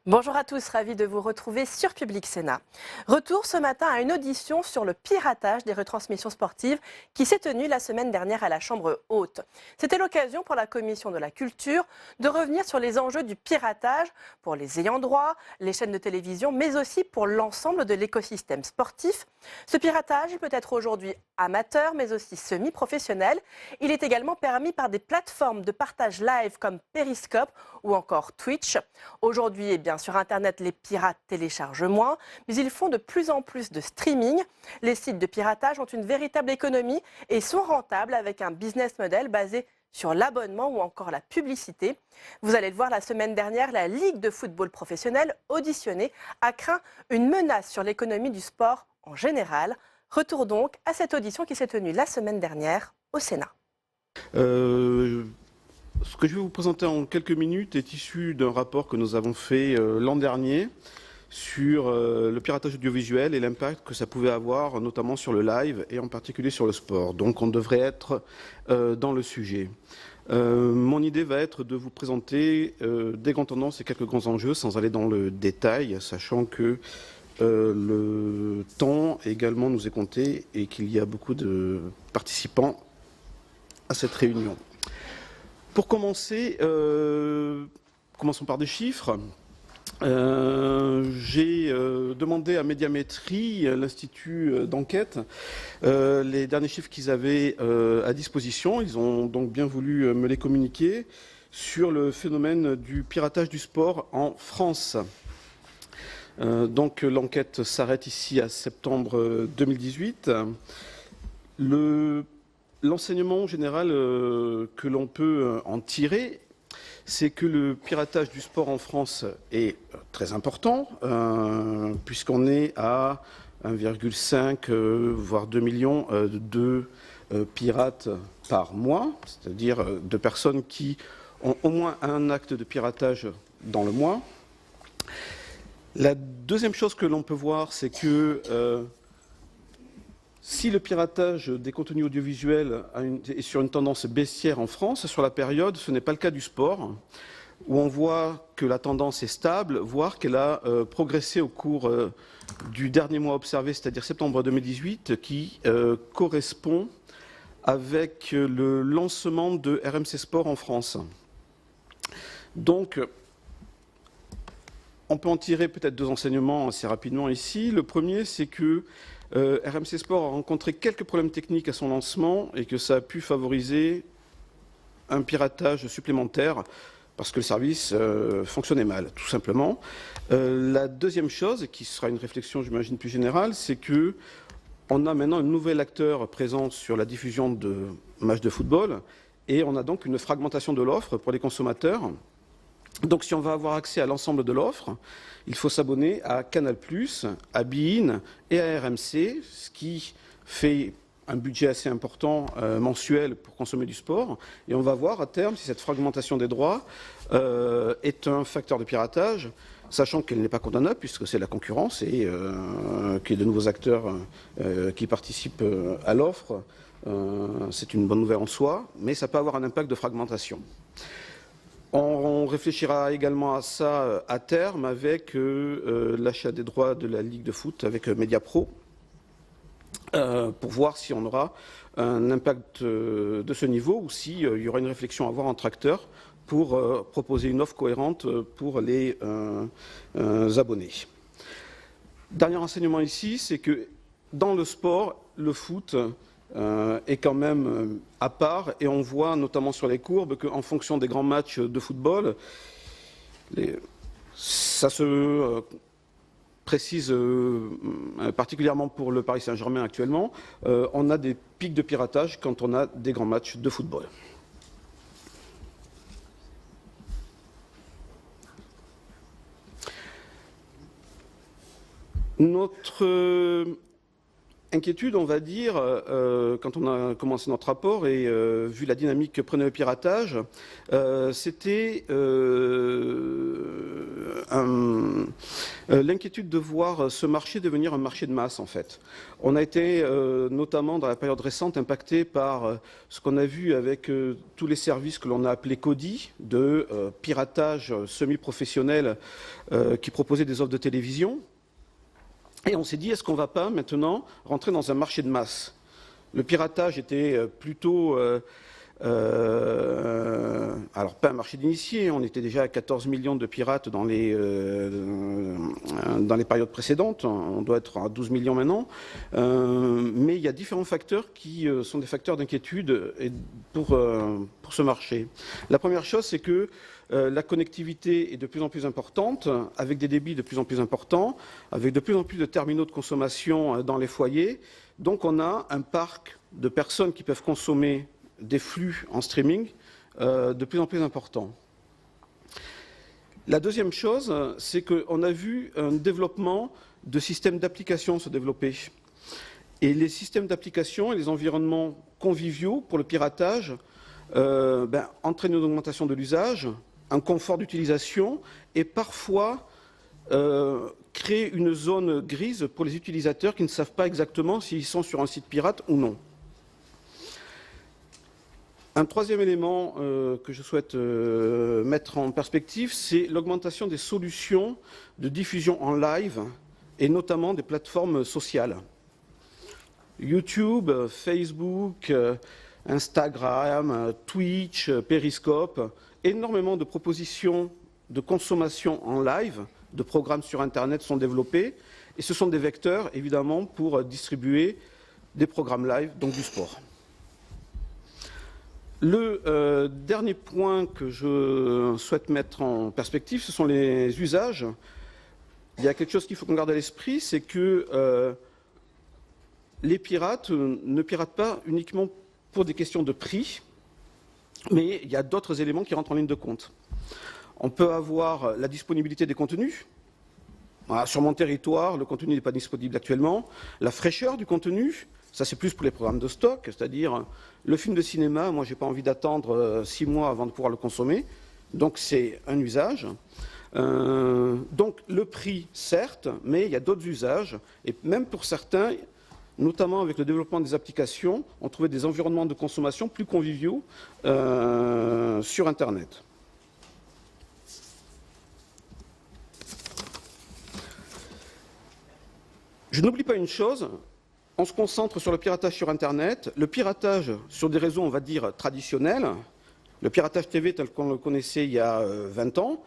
Bonjour à tous, ravi de vous retrouver sur Public Sénat. Retour ce matin à une audition sur le piratage des retransmissions sportives qui s'est tenue la semaine dernière à la Chambre haute. C'était l'occasion pour la Commission de la Culture de revenir sur les enjeux du piratage pour les ayants droit, les chaînes de télévision, mais aussi pour l'ensemble de l'écosystème sportif. Ce piratage peut être aujourd'hui amateur, mais aussi semi-professionnel. Il est également permis par des plateformes de partage live comme Periscope ou encore Twitch. Aujourd'hui, sur Internet, les pirates téléchargent moins, mais ils font de plus en plus de streaming. Les sites de piratage ont une véritable économie et sont rentables avec un business model basé sur l'abonnement ou encore la publicité. Vous allez le voir, la semaine dernière, la Ligue de football professionnel auditionnée a craint une menace sur l'économie du sport en général. Retour donc à cette audition qui s'est tenue la semaine dernière au Sénat. Ce que je vais vous présenter en quelques minutes est issu d'un rapport que nous avons fait l'an dernier sur le piratage audiovisuel et l'impact que ça pouvait avoir, notamment sur le live et en particulier sur le sport. Donc on devrait être dans le sujet. Mon idée va être de vous présenter des grandes tendances et quelques grands enjeux sans aller dans le détail, sachant que le temps également nous est compté et qu'il y a beaucoup de participants à cette réunion. Pour commencer, commençons par des chiffres. J'ai demandé à Médiamétrie, l'institut d'enquête, les derniers chiffres qu'ils avaient à disposition. Ils ont donc bien voulu me les communiquer sur le phénomène du piratage du sport en France. Donc l'enquête s'arrête ici à septembre 2018. L'enseignement général que l'on peut en tirer, c'est que le piratage du sport en France est très important, puisqu'on est à 1,5 voire 2 millions de pirates par mois, c'est-à-dire de personnes qui ont au moins un acte de piratage dans le mois. La deuxième chose que l'on peut voir, c'est que si le piratage des contenus audiovisuels est sur une tendance baissière en France, sur la période, ce n'est pas le cas du sport, où on voit que la tendance est stable, voire qu'elle a progressé au cours du dernier mois observé, c'est-à-dire septembre 2018, qui correspond avec le lancement de RMC Sport en France. Donc, on peut en tirer peut-être deux enseignements assez rapidement ici. Le premier, c'est que RMC Sport a rencontré quelques problèmes techniques à son lancement et que ça a pu favoriser un piratage supplémentaire parce que le service fonctionnait mal, tout simplement. La deuxième chose, qui sera une réflexion, j'imagine, plus générale, c'est que on a maintenant un nouvel acteur présent sur la diffusion de matchs de football et on a donc une fragmentation de l'offre pour les consommateurs. Donc si on va avoir accès à l'ensemble de l'offre, il faut s'abonner à Canal+, à beIN et à RMC, ce qui fait un budget assez important mensuel pour consommer du sport. Et on va voir à terme si cette fragmentation des droits est un facteur de piratage, sachant qu'elle n'est pas condamnable puisque c'est la concurrence et qu'il y ait de nouveaux acteurs qui participent à l'offre. C'est une bonne nouvelle en soi, mais ça peut avoir un impact de fragmentation. On réfléchira également à ça à terme avec l'achat des droits de la Ligue de foot avec Mediapro pour voir si on aura un impact de ce niveau ou s'il y aura une réflexion à avoir entre acteurs pour proposer une offre cohérente pour les abonnés. Dernier enseignement ici, c'est que dans le sport, le foot est quand même à part et on voit notamment sur les courbes qu'en fonction des grands matchs de football, ça se précise particulièrement pour le Paris Saint-Germain actuellement, on a des pics de piratage quand on a des grands matchs de football. Notre inquiétude, on va dire, quand on a commencé notre rapport et vu la dynamique que prenait le piratage, c'était l'inquiétude de voir ce marché devenir un marché de masse, en fait. On a été, notamment dans la période récente, impacté par ce qu'on a vu avec tous les services que l'on a appelés CODI, de piratage semi-professionnel qui proposaient des offres de télévision. Et on s'est dit, est-ce qu'on ne va pas maintenant rentrer dans un marché de masse? Le piratage était plutôt... alors pas un marché d'initiés, on était déjà à 14 millions de pirates dans les périodes précédentes, on doit être à 12 millions maintenant, mais il y a différents facteurs qui sont des facteurs d'inquiétude pour ce marché. La première chose, c'est que la connectivité est de plus en plus importante, avec des débits de plus en plus importants, avec de plus en plus de terminaux de consommation dans les foyers, donc on a un parc de personnes qui peuvent consommer des flux en streaming de plus en plus importants. La deuxième chose, c'est qu'on a vu un développement de systèmes d'applications se développer. Et les systèmes d'applications et les environnements conviviaux pour le piratage entraînent une augmentation de l'usage, un confort d'utilisation et parfois créent une zone grise pour les utilisateurs qui ne savent pas exactement s'ils sont sur un site pirate ou non. Un troisième élément que je souhaite mettre en perspective, c'est l'augmentation des solutions de diffusion en live et notamment des plateformes sociales. YouTube, Facebook, Instagram, Twitch, Periscope, énormément de propositions de consommation en live, de programmes sur Internet sont développés et ce sont des vecteurs évidemment pour distribuer des programmes live, donc du sport. Le dernier point que je souhaite mettre en perspective, ce sont les usages. Il y a quelque chose qu'il faut qu'on garde à l'esprit, c'est que les pirates ne piratent pas uniquement pour des questions de prix, mais il y a d'autres éléments qui rentrent en ligne de compte. On peut avoir la disponibilité des contenus. Voilà, sur mon territoire, le contenu n'est pas disponible actuellement. La fraîcheur du contenu, ça c'est plus pour les programmes de stock, c'est-à-dire le film de cinéma, moi j'ai pas envie d'attendre 6 mois avant de pouvoir le consommer, donc c'est un usage. Donc le prix, certes, mais il y a d'autres usages, et même pour certains, notamment avec le développement des applications, on trouvait des environnements de consommation plus conviviaux sur Internet. Je n'oublie pas une chose, on se concentre sur le piratage sur Internet, le piratage sur des réseaux, on va dire, traditionnels, le piratage TV tel qu'on le connaissait il y a 20 ans,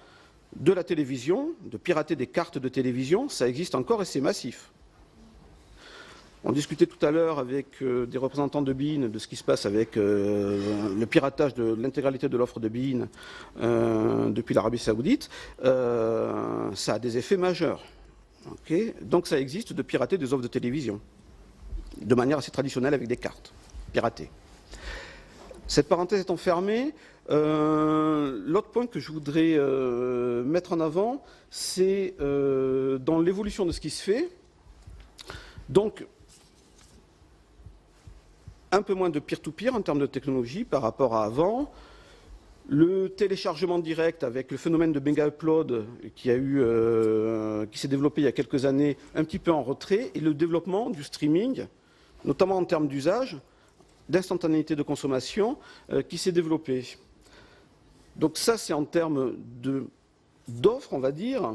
de la télévision, de pirater des cartes de télévision, ça existe encore et c'est massif. On discutait tout à l'heure avec des représentants de beIN de ce qui se passe avec le piratage de l'intégralité de l'offre de beIN depuis l'Arabie Saoudite. Ça a des effets majeurs. Okay. Donc ça existe de pirater des offres de télévision, de manière assez traditionnelle avec des cartes piratées. Cette parenthèse étant fermée, l'autre point que je voudrais mettre en avant, c'est dans l'évolution de ce qui se fait. Donc, un peu moins de peer-to-peer en termes de technologie par rapport à avant. Le téléchargement direct avec le phénomène de méga upload qui s'est développé il y a quelques années, un petit peu en retrait, et le développement du streaming, notamment en termes d'usage, d'instantanéité de consommation, qui s'est développé. Donc ça, c'est en termes d'offres, on va dire.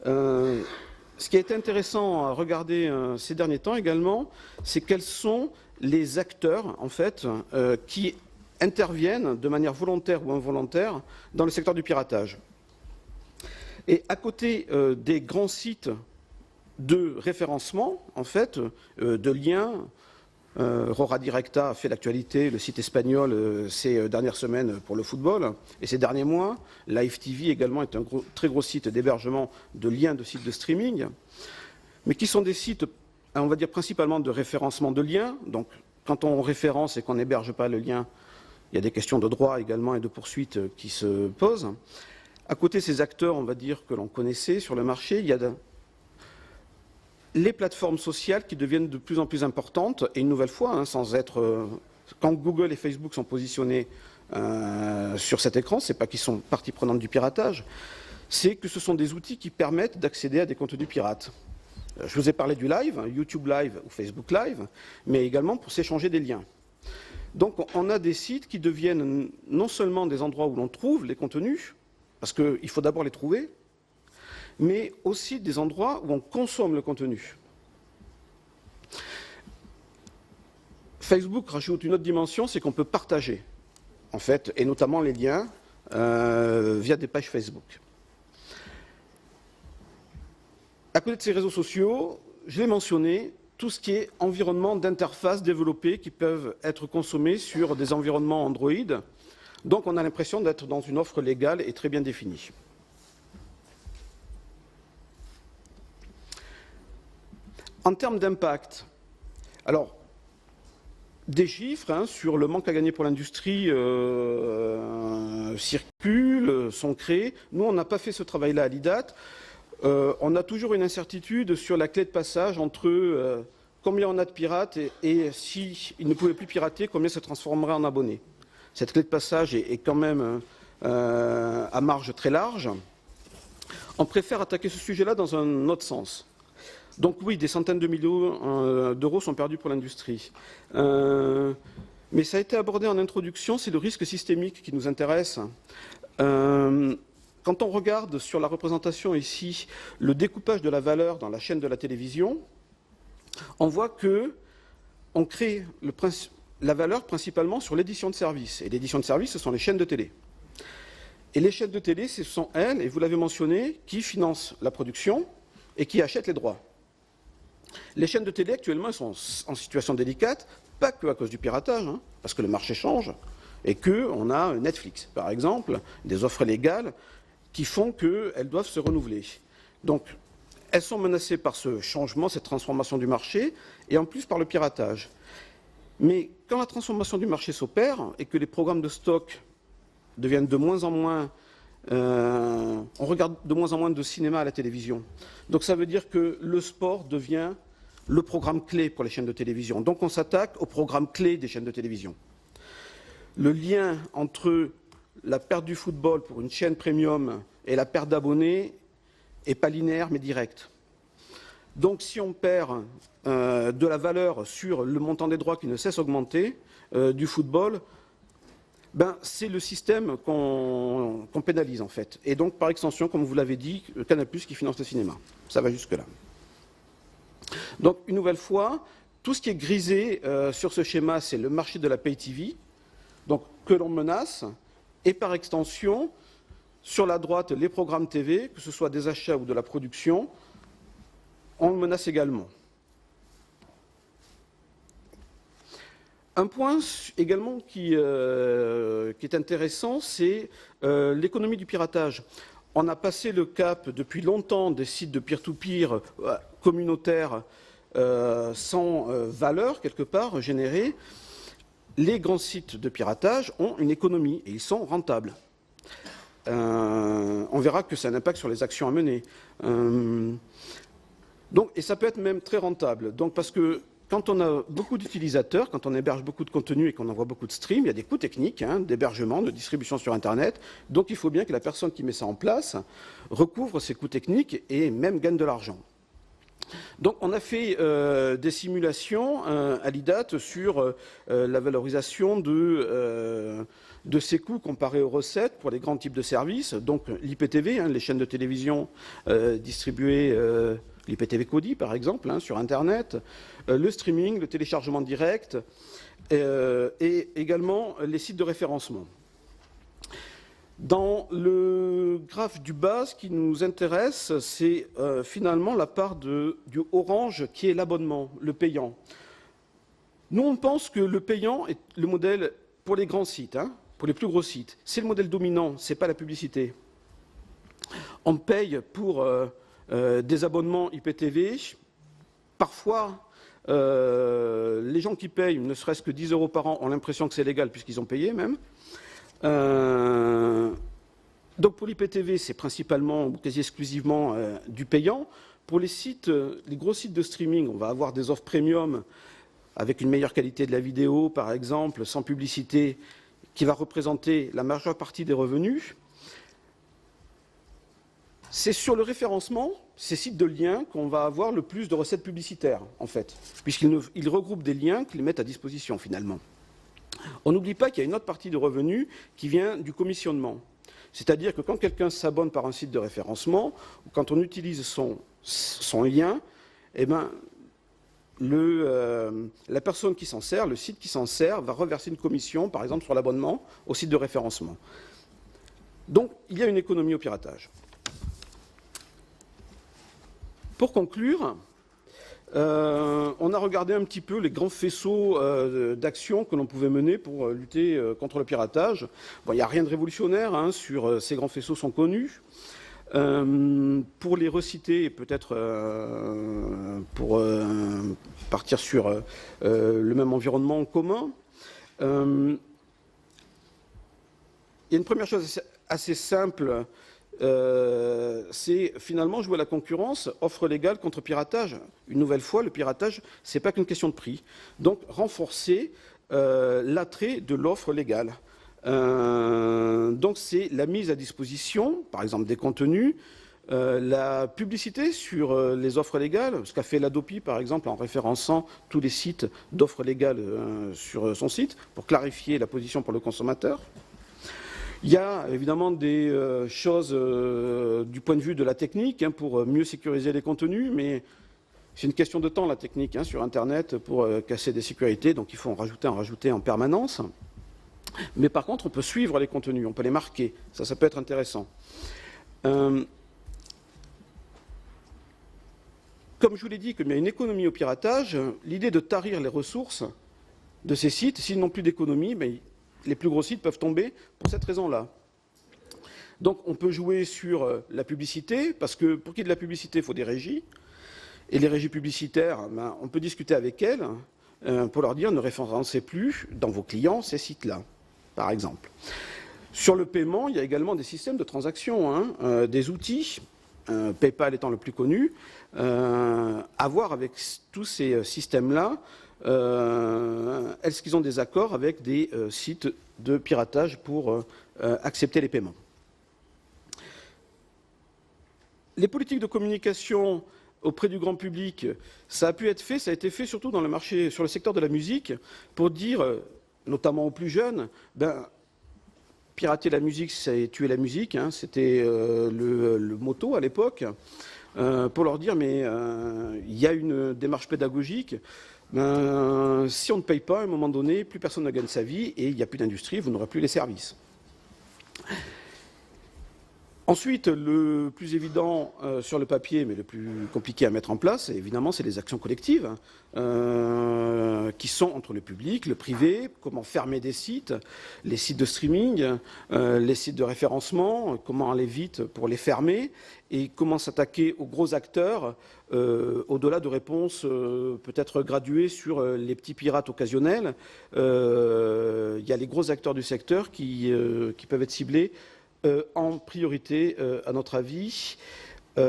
Ce qui a été intéressant à regarder ces derniers temps également, c'est quels sont les acteurs, en fait, qui interviennent de manière volontaire ou involontaire dans le secteur du piratage. Et à côté des grands sites de référencement, en fait, de liens, Rora Directa a fait l'actualité, le site espagnol, ces dernières semaines pour le football, et ces derniers mois, Live TV également est un très gros site d'hébergement de liens de sites de streaming, mais qui sont des sites, on va dire, principalement de référencement de liens. Donc, quand on référence et qu'on n'héberge pas le lien, il y a des questions de droit également et de poursuite qui se posent. À côté de ces acteurs, on va dire, que l'on connaissait sur le marché, il y a les plateformes sociales qui deviennent de plus en plus importantes, et une nouvelle fois, sans être... quand Google et Facebook sont positionnés sur cet écran, ce n'est pas qu'ils sont partie prenante du piratage, c'est que ce sont des outils qui permettent d'accéder à des contenus pirates. Je vous ai parlé du live, YouTube Live ou Facebook Live, mais également pour s'échanger des liens. Donc on a des sites qui deviennent non seulement des endroits où l'on trouve les contenus, parce qu'il faut d'abord les trouver, mais aussi des endroits où on consomme le contenu. Facebook rajoute une autre dimension, c'est qu'on peut partager, en fait, et notamment les liens via des pages Facebook. À côté de ces réseaux sociaux, je l'ai mentionné, tout ce qui est environnement d'interface développés qui peuvent être consommés sur des environnements Android. Donc on a l'impression d'être dans une offre légale et très bien définie. En termes d'impact, alors, des chiffres sur le manque à gagner pour l'industrie circulent, sont créés. Nous, on n'a pas fait ce travail-là à l'IDAT. On a toujours une incertitude sur la clé de passage entre combien on a de pirates et s'ils ne pouvaient plus pirater, combien se transformerait en abonnés. Cette clé de passage est quand même à marge très large. On préfère attaquer ce sujet-là dans un autre sens. Donc oui, des centaines de millions d'euros sont perdus pour l'industrie. Mais ça a été abordé en introduction, c'est le risque systémique qui nous intéresse. Quand on regarde sur la représentation ici le découpage de la valeur dans la chaîne de la télévision, on voit qu'on crée la valeur principalement sur l'édition de service. Et l'édition de service, ce sont les chaînes de télé. Et les chaînes de télé, ce sont elles, et vous l'avez mentionné, qui financent la production et qui achètent les droits. Les chaînes de télé, actuellement, elles sont en situation délicate, pas que à cause du piratage, parce que le marché change, et qu'on a Netflix, par exemple, des offres légales qui font qu'elles doivent se renouveler. Donc, elles sont menacées par ce changement, cette transformation du marché, et en plus par le piratage. Mais quand la transformation du marché s'opère et que les programmes de stock deviennent de moins en moins... on regarde de moins en moins de cinéma à la télévision. Donc ça veut dire que le sport devient le programme clé pour les chaînes de télévision. Donc on s'attaque au programme clé des chaînes de télévision. Le lien entre la perte du football pour une chaîne premium et la perte d'abonnés n'est pas linéaire mais direct. Donc si on perd de la valeur sur le montant des droits qui ne cesse d'augmenter du football, c'est le système qu'on pénalise en fait. Et donc par extension, comme vous l'avez dit, Canal+ qui finance le cinéma. Ça va jusque-là. Donc une nouvelle fois, tout ce qui est grisé sur ce schéma, c'est le marché de la pay TV, donc que l'on menace, et par extension, sur la droite, les programmes TV, que ce soit des achats ou de la production, on le menace également. Un point également qui est intéressant, c'est l'économie du piratage. On a passé le cap depuis longtemps des sites de peer-to-peer communautaires sans valeur, quelque part, générée. Les grands sites de piratage ont une économie et ils sont rentables. On verra que ça a un impact sur les actions à mener. Et ça peut être même très rentable. Donc, parce que quand on a beaucoup d'utilisateurs, quand on héberge beaucoup de contenu et qu'on envoie beaucoup de streams, il y a des coûts techniques d'hébergement, de distribution sur Internet. Donc il faut bien que la personne qui met ça en place recouvre ces coûts techniques et même gagne de l'argent. Donc on a fait des simulations à l'IDAT sur la valorisation de ces coûts comparés aux recettes pour les grands types de services. Donc l'IPTV, les chaînes de télévision distribuées, l'IPTV Kodi par exemple, sur Internet, le streaming, le téléchargement direct et également les sites de référencement. Dans le graphe du bas, ce qui nous intéresse, c'est finalement la part du orange qui est l'abonnement, le payant. Nous, on pense que le payant est le modèle pour les grands sites, pour les plus gros sites. C'est le modèle dominant, ce n'est pas la publicité. On paye pour des abonnements IPTV. Parfois, les gens qui payent, ne serait-ce que 10 € par an, ont l'impression que c'est légal puisqu'ils ont payé même. Donc pour l'IPTV, c'est principalement ou quasi exclusivement du payant. Pour les sites, les gros sites de streaming, on va avoir des offres premium avec une meilleure qualité de la vidéo, par exemple, sans publicité, qui va représenter la majeure partie des revenus. C'est sur le référencement, ces sites de liens, qu'on va avoir le plus de recettes publicitaires, en fait, puisqu'ils regroupent des liens qu'ils mettent à disposition, finalement. On n'oublie pas qu'il y a une autre partie de revenus qui vient du commissionnement. C'est-à-dire que quand quelqu'un s'abonne par un site de référencement, ou quand on utilise son lien, eh ben, la personne qui s'en sert, le site qui s'en sert, va reverser une commission, par exemple, sur l'abonnement au site de référencement. Donc, il y a une économie au piratage. Pour conclure, on a regardé un petit peu les grands faisceaux d'actions que l'on pouvait mener pour lutter contre le piratage. Bon, il n'y a rien de révolutionnaire, hein, ces grands faisceaux sont connus. Pour les reciter, et peut-être pour partir sur le même environnement commun, il y a une première chose assez simple, c'est finalement jouer à la concurrence, offre légale contre piratage. Une nouvelle fois, le piratage, ce n'est pas qu'une question de prix. Donc, renforcer l'attrait de l'offre légale. Donc, c'est la mise à disposition, par exemple, des contenus, la publicité sur les offres légales, ce qu'a fait l'Adopi, par exemple, en référençant tous les sites d'offres légales sur son site, pour clarifier la position pour le consommateur. Il y a évidemment des choses du point de vue de la technique pour mieux sécuriser les contenus, mais c'est une question de temps, la technique, sur Internet, pour casser des sécurités, donc il faut en rajouter en permanence. Mais par contre, on peut suivre les contenus, on peut les marquer, ça peut être intéressant. Comme je vous l'ai dit, comme il y a une économie au piratage, l'idée de tarir les ressources de ces sites, s'ils n'ont plus d'économie, les plus gros sites peuvent tomber pour cette raison-là. Donc on peut jouer sur la publicité, parce que pour qu'il y ait de la publicité, il faut des régies. Et les régies publicitaires, on peut discuter avec elles pour leur dire ne référencez plus dans vos clients ces sites-là, par exemple. Sur le paiement, il y a également des systèmes de transaction, des outils, PayPal étant le plus connu, à voir avec tous ces systèmes-là. Est-ce qu'ils ont des accords avec des sites de piratage pour accepter les paiements? Les politiques de communication auprès du grand public, ça a été fait surtout dans le marché, sur le secteur de la musique, pour dire, notamment aux plus jeunes, pirater la musique, c'est tuer la musique, c'était le motto à l'époque, pour leur dire, mais il y a une démarche pédagogique. Si on ne paye pas, à un moment donné, plus personne ne gagne sa vie et il n'y a plus d'industrie, vous n'aurez plus les services. Ensuite, le plus évident sur le papier, mais le plus compliqué à mettre en place, évidemment, c'est les actions collectives qui sont entre le public, le privé, comment fermer des sites, les sites de streaming, les sites de référencement, comment aller vite pour les fermer et comment s'attaquer aux gros acteurs au-delà de réponses peut-être graduées sur les petits pirates occasionnels. Il y a les gros acteurs du secteur qui peuvent être ciblés en priorité, à notre avis, et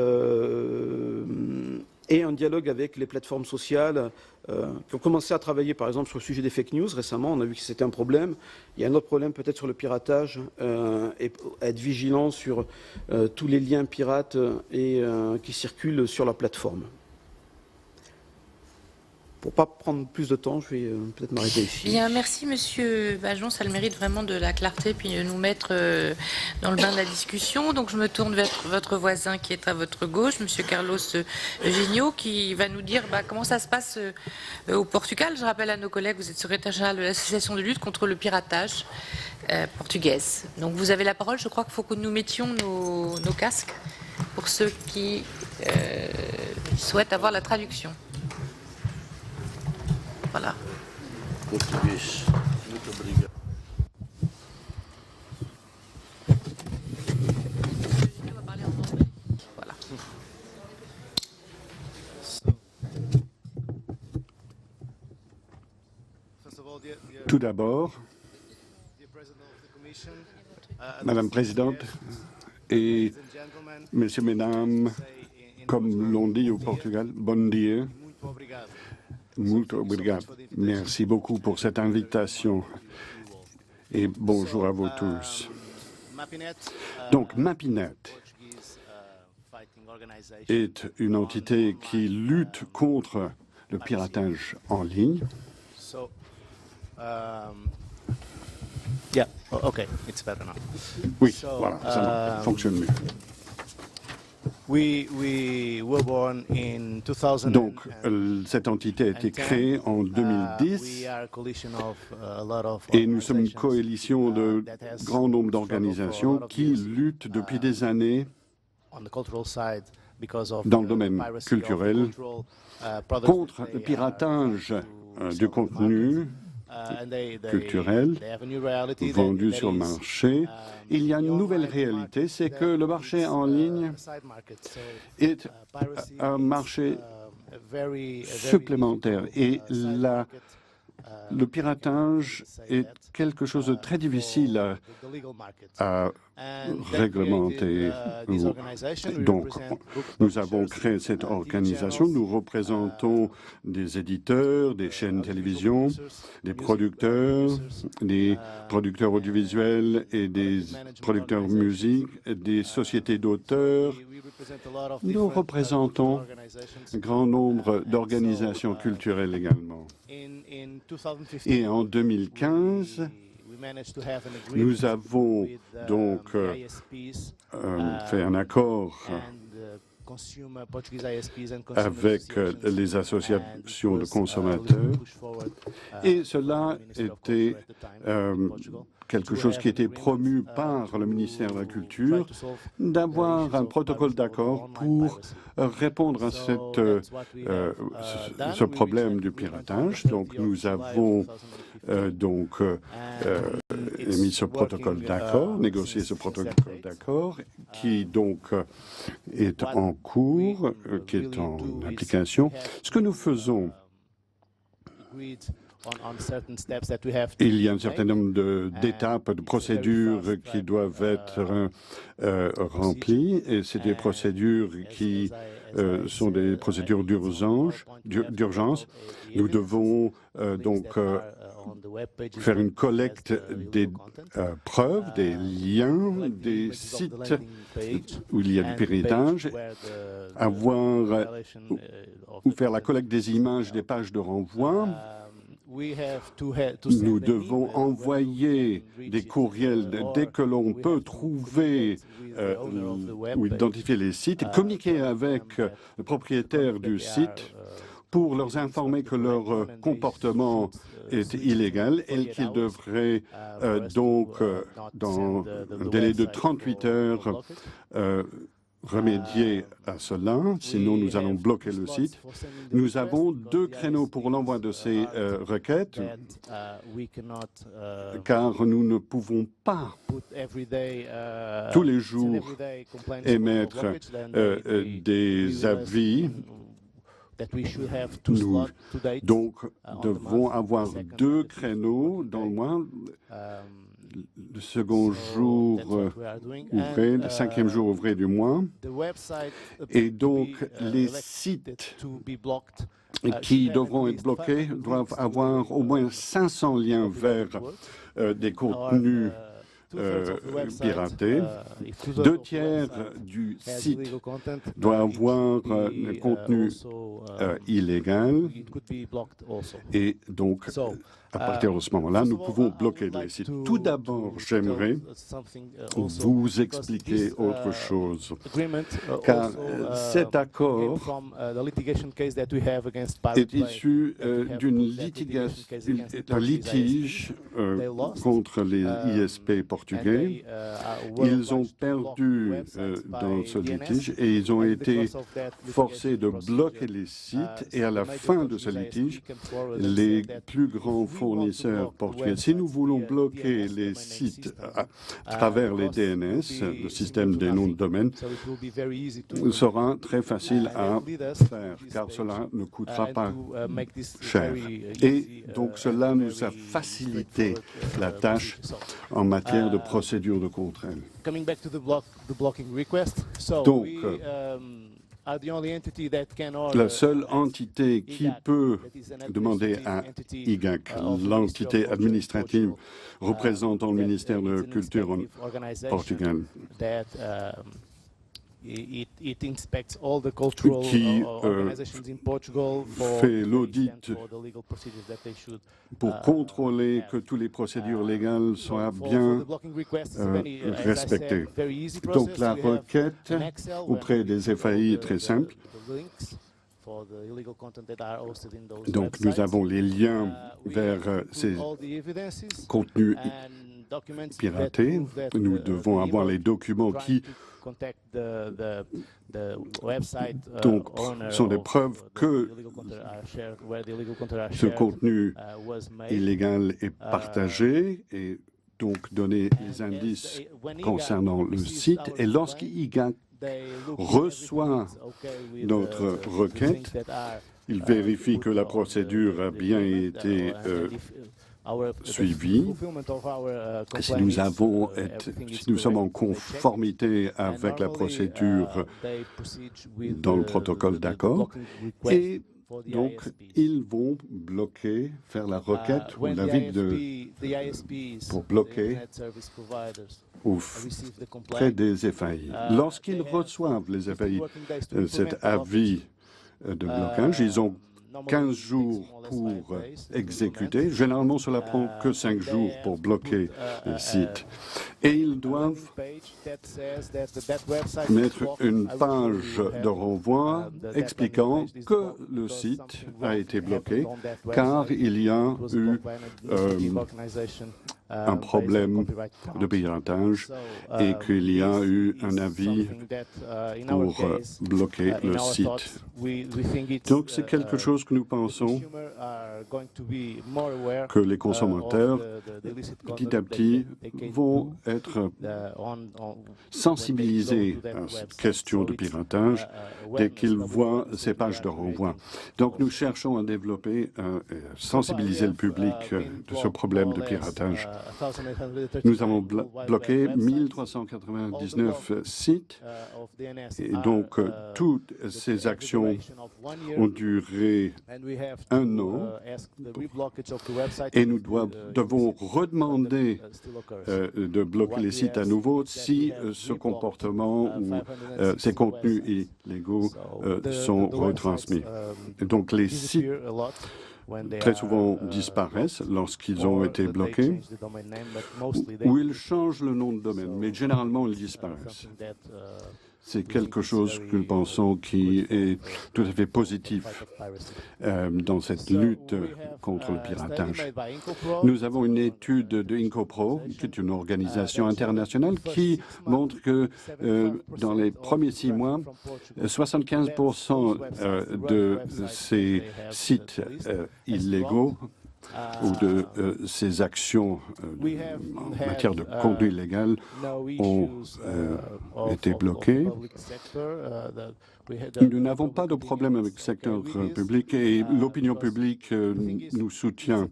un dialogue avec les plateformes sociales qui ont commencé à travailler, par exemple, sur le sujet des fake news récemment. On a vu que c'était un problème. Il y a un autre problème peut-être sur le piratage, et être vigilant sur tous les liens pirates qui circulent sur la plateforme. Pour ne pas prendre plus de temps, je vais peut-être m'arrêter ici. Bien, merci Monsieur Bajon, ça le mérite vraiment de la clarté, puis de nous mettre dans le bain de la discussion. Donc je me tourne vers votre voisin qui est à votre gauche, Monsieur Carlos Eugenio, qui va nous dire comment ça se passe au Portugal. Je rappelle à nos collègues, vous êtes secrétaire général de l'association de lutte contre le piratage portugaise. Donc vous avez la parole, je crois qu'il faut que nous mettions nos casques pour ceux qui souhaitent avoir la traduction. Voilà. Português. Muito obrigado. Voilà. Tout d'abord, Madame la Présidente et Messieurs, Mesdames, comme l'on dit au Portugal, bon dia. Muito obrigado. Merci beaucoup pour cette invitation et bonjour à vous tous. Donc, Mapinet est une entité qui lutte contre le piratage en ligne. Yeah, okay, it's better now. Oui, voilà, ça fonctionne mieux. We were born in 2000. Donc, cette entité a été créée en 2010 et nous sommes une coalition de grand nombre d'organisations qui luttent depuis des années dans le domaine culturel contre le piratage du contenu culturel vendu sur le marché. Il y a une nouvelle réalité, c'est que le marché en ligne est un marché supplémentaire et le piratage est quelque chose de très difficile à réglementer. Donc, nous avons créé cette organisation. Nous représentons des éditeurs, des chaînes de télévision, des producteurs audiovisuels et des producteurs de musique, des sociétés d'auteurs. Nous représentons un grand nombre d'organisations culturelles également. Et en 2015, nous avons donc fait un accord avec les associations de consommateurs et cela était quelque chose qui était promu par le ministère de la Culture, d'avoir un protocole d'accord pour répondre à ce problème du piratage. Donc, nous avons émis ce protocole d'accord, négocié ce protocole d'accord, qui donc est en cours, qui est en application. Ce que nous faisons, il y a un certain nombre d'étapes, de procédures qui doivent être remplies, et c'est des procédures qui sont des procédures d'urgence. Nous devons donc faire une collecte des preuves, des liens, des sites où il y a du piratage, ou faire la collecte des images des pages de renvoi. Nous devons envoyer des courriels dès que l'on peut trouver ou identifier les sites et communiquer avec le propriétaire du site pour leur informer que leur comportement est illégal et qu'ils devraient donc, dans un délai de 38 heures, remédier à cela, sinon nous allons bloquer le site. Nous avons 2 créneaux pour l'envoi de ces requêtes, car nous ne pouvons pas tous les jours émettre des avis. Nous donc devons avoir 2 créneaux dans le mois. Le second jour ouvré, le 5e jour ouvré du mois. Et donc, les sites qui devront être bloqués doivent avoir au moins 500 liens vers des contenus piratés. 2 tiers du site doit avoir un contenu illégal. Et donc, à partir de ce moment-là, nous pouvons bloquer les sites. Tout d'abord, j'aimerais vous expliquer autre chose, car cet accord est issu d'un litige contre les ISP portugais. Ils ont perdu dans ce litige et ils ont été forcés de bloquer les sites. Et à la fin de ce litige, les plus grands fournisseurs portugais, si nous voulons bloquer les sites à travers les DNS, le système des noms de domaine, sera très facile à faire, car cela ne coûtera pas cher. Et donc cela nous a facilité la tâche en matière de procédure de contrôle. Donc, la seule entité qui peut demander à IGAC, l'entité administrative représentant le ministère de la Culture en Portugal, It inspects all the cultural organizations in Portugal fait l'audit pour contrôler que toutes les procédures légales soient bien respectées. Donc la requête auprès des FAI est très simple. Donc nous avons les liens vers ces contenus piratés. Nous devons avoir les documents qui donc sont des preuves que ce contenu illégal est partagé et donc donner les indices concernant le site. Et lorsqu'IGAC reçoit notre requête, il vérifie que la procédure a bien été suivi. Si nous sommes en conformité avec la procédure dans le protocole d'accord, et donc ils vont bloquer, faire la requête ou l'avis pour bloquer auprès des FAI. Lorsqu'ils reçoivent les FAI cet avis de blocage, ils ont 15 jours pour exécuter. Généralement, cela prend que 5 jours pour bloquer le site. Et ils doivent mettre une page de renvoi expliquant que le site a été bloqué car il y a eu un problème de piratage et qu'il y a eu un avis pour bloquer le site. Donc c'est quelque chose que nous pensons que les consommateurs, petit à petit, vont être sensibilisés à cette question de piratage dès qu'ils voient ces pages de renvoi. Donc nous cherchons à développer, sensibiliser le public de ce problème de piratage. Nous avons bloqué 1399 sites et donc toutes ces actions ont duré 1 an et nous devons redemander de bloquer les sites à nouveau si ce comportement ou ces contenus illégaux sont retransmis. Donc les sites très souvent disparaissent lorsqu'ils ont été bloqués, ou ils changent le nom de domaine, mais généralement ils disparaissent. C'est quelque chose que nous pensons qui est tout à fait positif dans cette lutte contre le piratage. Nous avons une étude de INCOPRO, qui est une organisation internationale, qui montre que dans les premiers 6 mois, 75% de ces sites illégaux ou de ces actions en matière de contenu illégal ont été bloquées. Nous n'avons pas de problème avec le secteur public et l'opinion publique nous soutient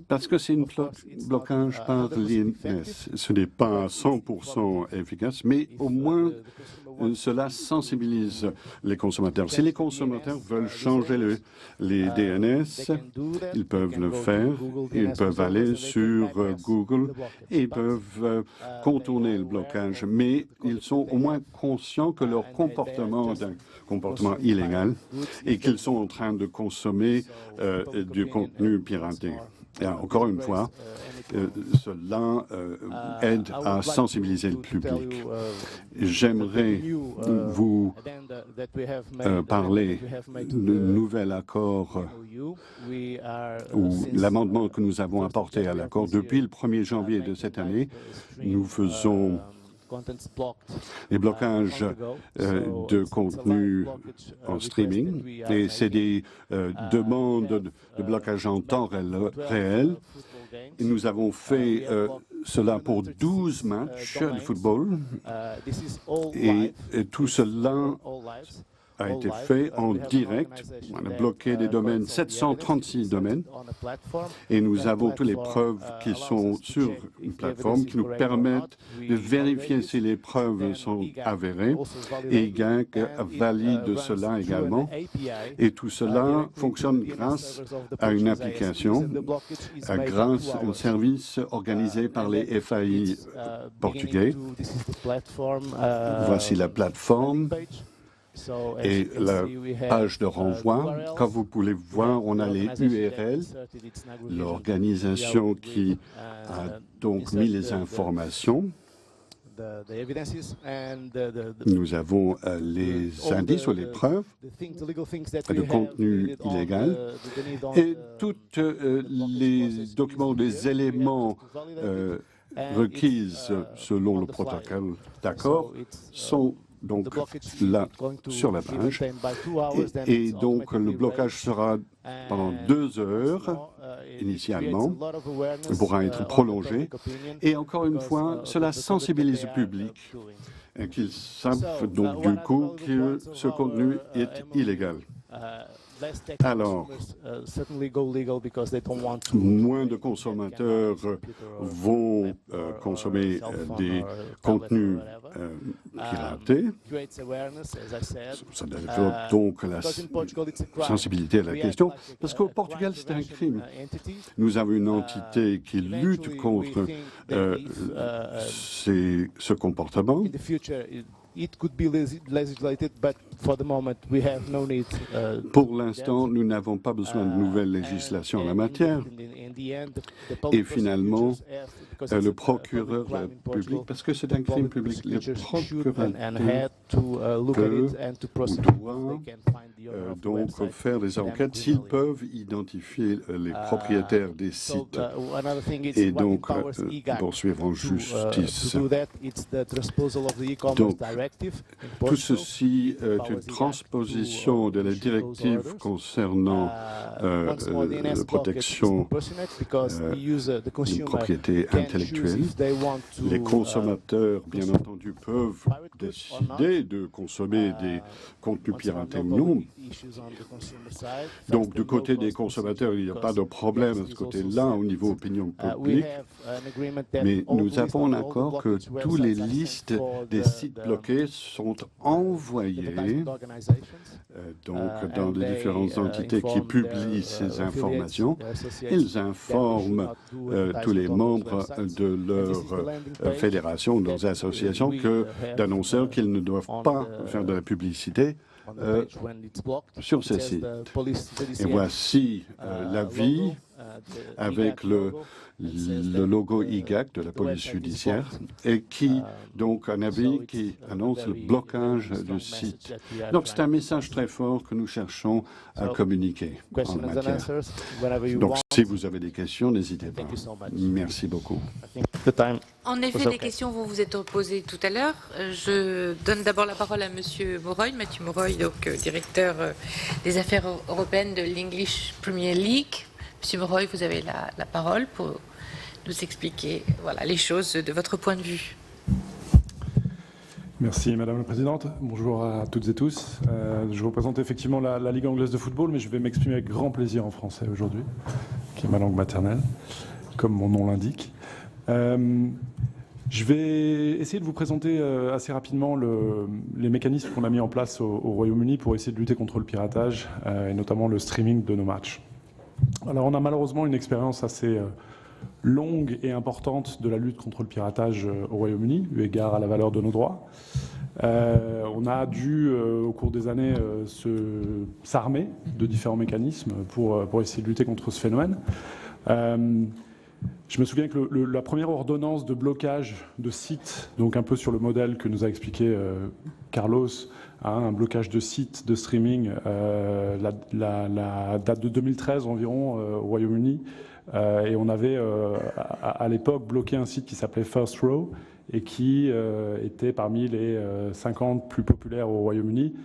parce que c'est un blocage par l'INS. Ce n'est pas 100% efficace, mais au moins cela sensibilise les consommateurs. Si les consommateurs veulent changer les DNS, ils peuvent le faire. Ils peuvent aller sur Google et ils peuvent contourner le blocage, mais ils sont au moins conscients que leur comportement est un comportement illégal et qu'ils sont en train de consommer du contenu piraté. Et encore une fois, cela aide à sensibiliser le public. J'aimerais vous parler du nouvel accord ou l'amendement que nous avons apporté à l'accord. Depuis le 1er janvier de cette année, nous faisons les blocages de contenu en streaming et c'est des demandes de blocage en temps réel. Et nous avons fait cela pour 12 matchs de football et tout cela a été fait en direct. On a bloqué des domaines, 736 domaines, et nous avons toutes les preuves qui sont sur une plateforme qui nous permettent de vérifier si les preuves sont avérées, et GANK valide cela également. Et tout cela fonctionne grâce à une application, grâce à un service organisé par les FAI portugais. Voici la plateforme et la page de renvoi. Comme vous pouvez voir, on a les URL, l'organisation qui a donc mis les informations. Nous avons les indices ou les preuves, le contenu illégal et tous les documents, les éléments requis selon le protocole d'accord sont donc là sur la page. Et donc le blocage sera pendant 2 heures initialement, pourra être prolongé. Et encore une fois, cela sensibilise le public et qu'ils savent donc du coup que ce contenu est illégal. Alors, moins de consommateurs vont consommer des contenus piratés. Ça développe donc la sensibilité à la question, parce qu'au Portugal, c'est un crime. Nous avons une entité qui lutte contre ce comportement. Pour l'instant, nous n'avons pas besoin de nouvelles législations en la matière. Et finalement, le procureur public, parce que c'est un crime public, le procureur peut ou doit donc faire des enquêtes s'ils peuvent identifier les propriétaires des sites et donc poursuivre en justice. Donc, tout ceci est une transposition de la directive concernant la protection d'une propriété intellectuelle. Les consommateurs, bien entendu, peuvent décider de consommer des contenus piratés ou non. Donc, du côté des consommateurs, il n'y a pas de problème à ce côté-là au niveau opinion publique. Mais nous avons un accord que toutes les listes des sites bloqués sont envoyées donc dans les différentes entités qui publient ces informations. Ils informent tous les membres de leur fédération, de leurs associations, d'annonceurs qu'ils ne doivent pas faire de la publicité sur ces sites. Et voici l'avis avec le logo IGAC de la police judiciaire et qui, donc, un avis qui annonce le blocage du site. Donc, c'est un message très fort que nous cherchons à communiquer en la matière. Donc, si vous avez des questions, n'hésitez pas. Merci beaucoup. En effet, les questions vont vous être posées tout à l'heure. Je donne d'abord la parole à Monsieur Moroy, Mathieu Moroy, donc directeur des affaires européennes de l'English Premier League. Monsieur Moroy, vous avez la parole pour nous expliquer les choses de votre point de vue. Merci Madame la Présidente. Bonjour à toutes et tous. Je représente effectivement la Ligue anglaise de football, mais je vais m'exprimer avec grand plaisir en français aujourd'hui, qui est ma langue maternelle, comme mon nom l'indique. Je vais essayer de vous présenter assez rapidement les mécanismes qu'on a mis en place au Royaume-Uni pour essayer de lutter contre le piratage, et notamment le streaming de nos matchs. Alors on a malheureusement une expérience assez longue et importante de la lutte contre le piratage au Royaume-Uni, eu égard à la valeur de nos droits. On a dû, au cours des années, s'armer de différents mécanismes pour essayer de lutter contre ce phénomène. Je me souviens que la première ordonnance de blocage de sites, donc un peu sur le modèle que nous a expliqué Carlos, un blocage de sites de streaming, la date de 2013 environ au Royaume-Uni, et on avait à l'époque bloqué un site qui s'appelait First Row et qui était parmi les 50 plus populaires au Royaume-Uni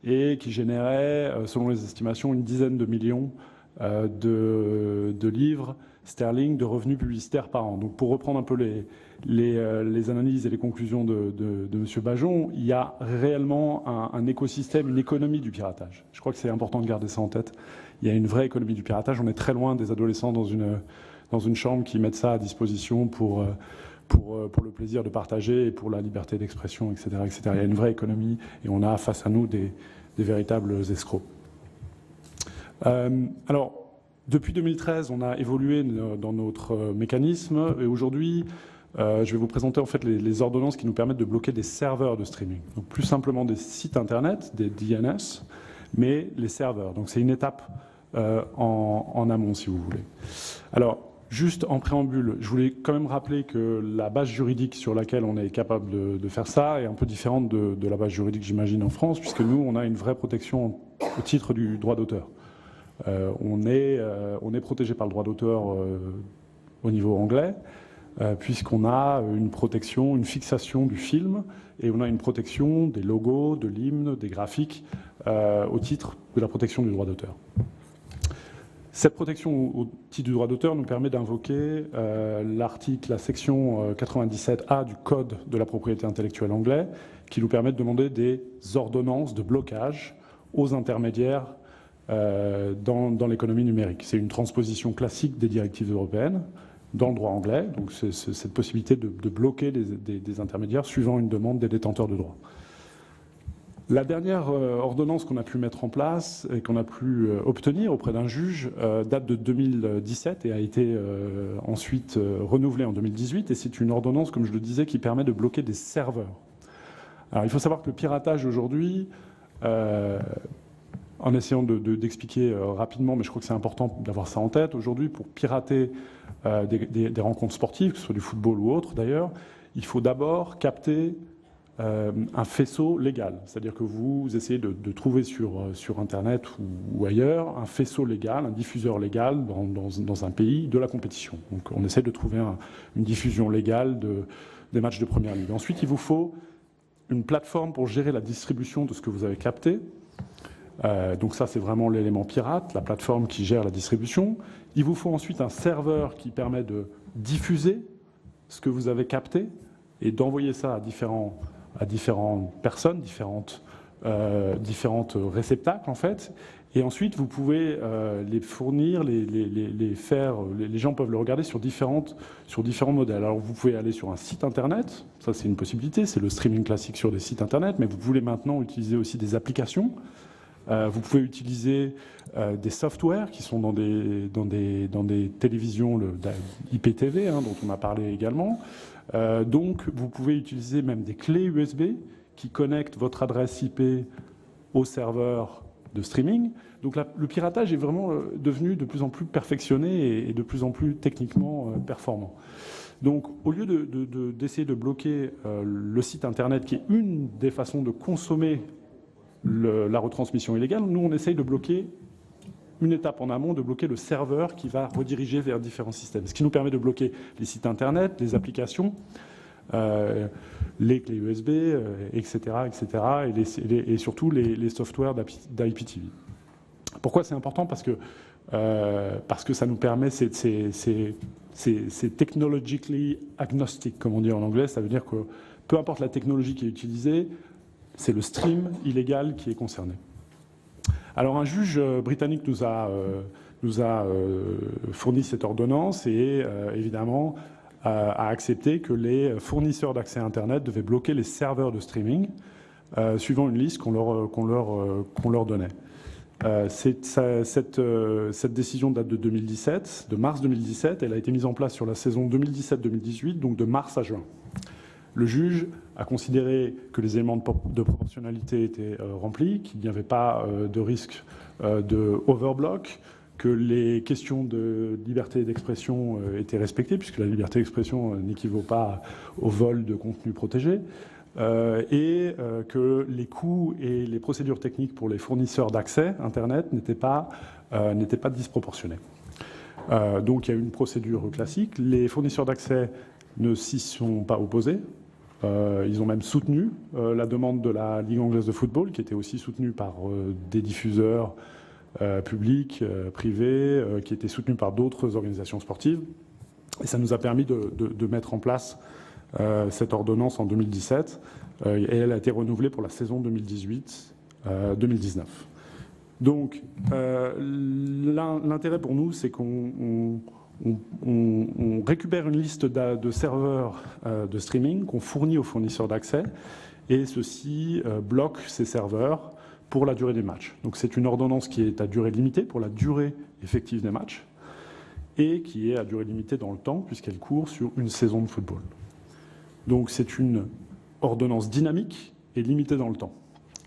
et qui générait, selon les estimations, une dizaine de millions de livres sterling de revenus publicitaires par an. Donc pour reprendre un peu les analyses et les conclusions de M. Bajon, il y a réellement un écosystème, une économie du piratage. Je crois que c'est important de garder ça en tête. Il y a une vraie économie du piratage. On est très loin des adolescents dans une chambre qui mettent ça à disposition pour le plaisir de partager et pour la liberté d'expression, etc., etc. Il y a une vraie économie et on a face à nous des véritables escrocs. Alors, depuis 2013, on a évolué dans notre mécanisme et aujourd'hui, je vais vous présenter en fait les ordonnances qui nous permettent de bloquer des serveurs de streaming. Donc plus simplement des sites internet, des DNS, mais les serveurs. Donc c'est une étape en amont, si vous voulez. Alors, juste en préambule, je voulais quand même rappeler que la base juridique sur laquelle on est capable de faire ça est un peu différente de la base juridique, j'imagine, en France, puisque nous, on a une vraie protection au titre du droit d'auteur. On est protégé par le droit d'auteur au niveau anglais, puisqu'on a une protection, une fixation du film, et on a une protection des logos, de l'hymne, des graphiques, au titre de la protection du droit d'auteur. Cette protection au titre du droit d'auteur nous permet d'invoquer la section 97A du Code de la propriété intellectuelle anglais, qui nous permet de demander des ordonnances de blocage aux intermédiaires dans l'économie numérique. C'est une transposition classique des directives européennes dans le droit anglais, donc c'est cette possibilité de bloquer des intermédiaires suivant une demande des détenteurs de droits. La dernière ordonnance qu'on a pu mettre en place et qu'on a pu obtenir auprès d'un juge date de 2017 et a été ensuite renouvelée en 2018, et c'est une ordonnance, comme je le disais, qui permet de bloquer des serveurs. Alors il faut savoir que le piratage aujourd'hui, en essayant d'expliquer rapidement, mais je crois que c'est important d'avoir ça en tête. Aujourd'hui, pour pirater des rencontres sportives, que ce soit du football ou autre d'ailleurs, il faut d'abord capter un faisceau légal. C'est-à-dire que vous essayez de trouver sur Internet ou ailleurs un faisceau légal, un diffuseur légal dans un pays de la compétition. Donc on essaie de trouver une diffusion légale des matchs de première ligue. Ensuite, il vous faut une plateforme pour gérer la distribution de ce que vous avez capté. Donc ça, c'est vraiment l'élément pirate, la plateforme qui gère la distribution. Il vous faut ensuite un serveur qui permet de diffuser ce que vous avez capté et d'envoyer ça à différentes personnes, différentes réceptacles en fait. Et ensuite, vous pouvez les fournir, les gens peuvent le regarder sur différents modèles. Alors vous pouvez aller sur un site internet, ça c'est une possibilité, c'est le streaming classique sur des sites internet, mais vous pouvez maintenant utiliser aussi des applications. Vous pouvez utiliser des softwares qui sont dans des télévisions IPTV, dont on a parlé également. Donc, vous pouvez utiliser même des clés USB qui connectent votre adresse IP au serveur de streaming. Donc, le piratage est vraiment devenu de plus en plus perfectionné et de plus en plus techniquement performant. Donc, au lieu d'essayer de bloquer le site Internet, qui est une des façons de consommer la retransmission illégale, nous on essaye de bloquer une étape en amont, de bloquer le serveur qui va rediriger vers différents systèmes. Ce qui nous permet de bloquer les sites internet, les applications, les clés USB, etc., etc., et surtout les softwares d'IPTV. Pourquoi c'est important ? Parce que ça nous permet, c'est technologically agnostic, comme on dit en anglais, ça veut dire que peu importe la technologie qui est utilisée, c'est le stream illégal qui est concerné. Alors un juge britannique nous a fourni cette ordonnance et évidemment a accepté que les fournisseurs d'accès Internet devaient bloquer les serveurs de streaming suivant une liste qu'on leur donnait. Cette décision date de 2017, de mars 2017. Elle a été mise en place sur la saison 2017-2018, donc de mars à juin. Le juge a considéré que les éléments de proportionnalité étaient remplis, qu'il n'y avait pas de risque de overblock, que les questions de liberté d'expression étaient respectées, puisque la liberté d'expression n'équivaut pas au vol de contenu protégé, et que les coûts et les procédures techniques pour les fournisseurs d'accès Internet n'étaient pas disproportionnés. Donc il y a eu une procédure classique. Les fournisseurs d'accès ne s'y sont pas opposés. Ils ont même soutenu la demande de la Ligue anglaise de football, qui était aussi soutenue par des diffuseurs publics, privés, qui étaient soutenus par d'autres organisations sportives. Et ça nous a permis de mettre en place cette ordonnance en 2017. Et elle a été renouvelée pour la saison 2018-2019. Donc, l'intérêt pour nous, c'est qu'on récupère une liste de serveurs de streaming qu'on fournit aux fournisseurs d'accès, et ceux-ci bloquent ces serveurs pour la durée des matchs. Donc, c'est une ordonnance qui est à durée limitée pour la durée effective des matchs, et qui est à durée limitée dans le temps, puisqu'elle court sur une saison de football. Donc, c'est une ordonnance dynamique et limitée dans le temps.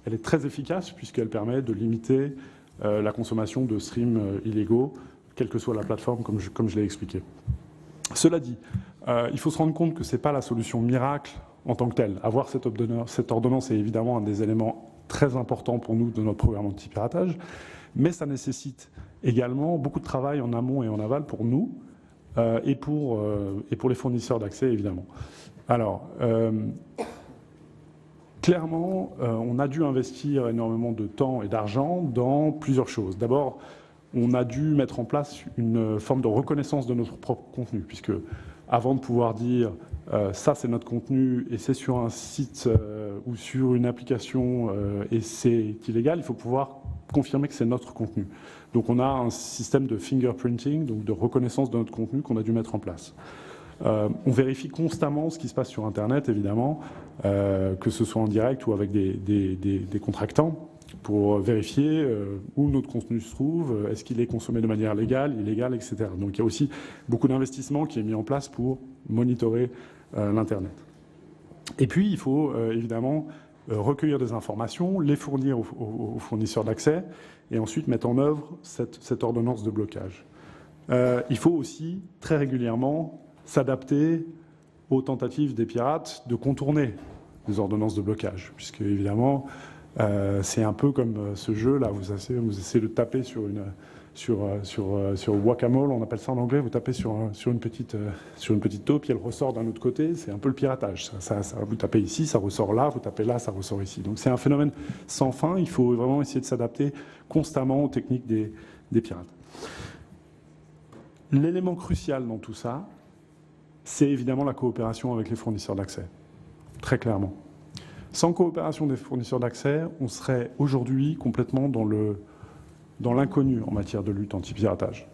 Elle est très efficace puisqu'elle permet de limiter la consommation de streams illégaux, quelle que soit la plateforme, comme je l'ai expliqué. Cela dit, il faut se rendre compte que ce n'est pas la solution miracle en tant que telle. Avoir cette ordonnance est évidemment un des éléments très importants pour nous de notre programme anti-piratage, mais ça nécessite également beaucoup de travail en amont et en aval pour nous et pour les fournisseurs d'accès, évidemment. Alors, clairement, on a dû investir énormément de temps et d'argent dans plusieurs choses. D'abord, on a dû mettre en place une forme de reconnaissance de notre propre contenu, puisque avant de pouvoir dire ça c'est notre contenu et c'est sur un site ou sur une application et c'est illégal, il faut pouvoir confirmer que c'est notre contenu. Donc on a un système de fingerprinting, donc de reconnaissance de notre contenu qu'on a dû mettre en place. On vérifie constamment ce qui se passe sur Internet, évidemment, que ce soit en direct ou avec des contractants, pour vérifier où notre contenu se trouve, est-ce qu'il est consommé de manière légale, illégale, etc. Donc il y a aussi beaucoup d'investissement qui est mis en place pour monitorer l'Internet. Et puis il faut évidemment recueillir des informations, les fournir aux fournisseurs d'accès et ensuite mettre en œuvre cette ordonnance de blocage. Il faut aussi très régulièrement s'adapter aux tentatives des pirates de contourner les ordonnances de blocage, puisque évidemment c'est un peu comme ce jeu-là, vous essayez de taper sur Whack-A-Mole, on appelle ça en anglais, vous tapez sur une petite taupe, puis elle ressort d'un autre côté, c'est un peu le piratage. Vous tapez ici, ça ressort là, vous tapez là, ça ressort ici. Donc c'est un phénomène sans fin, il faut vraiment essayer de s'adapter constamment aux techniques des pirates. L'élément crucial dans tout ça, c'est évidemment la coopération avec les fournisseurs d'accès, très clairement. Sans coopération des fournisseurs d'accès, on serait aujourd'hui complètement dans l'inconnu en matière de lutte anti-piratage.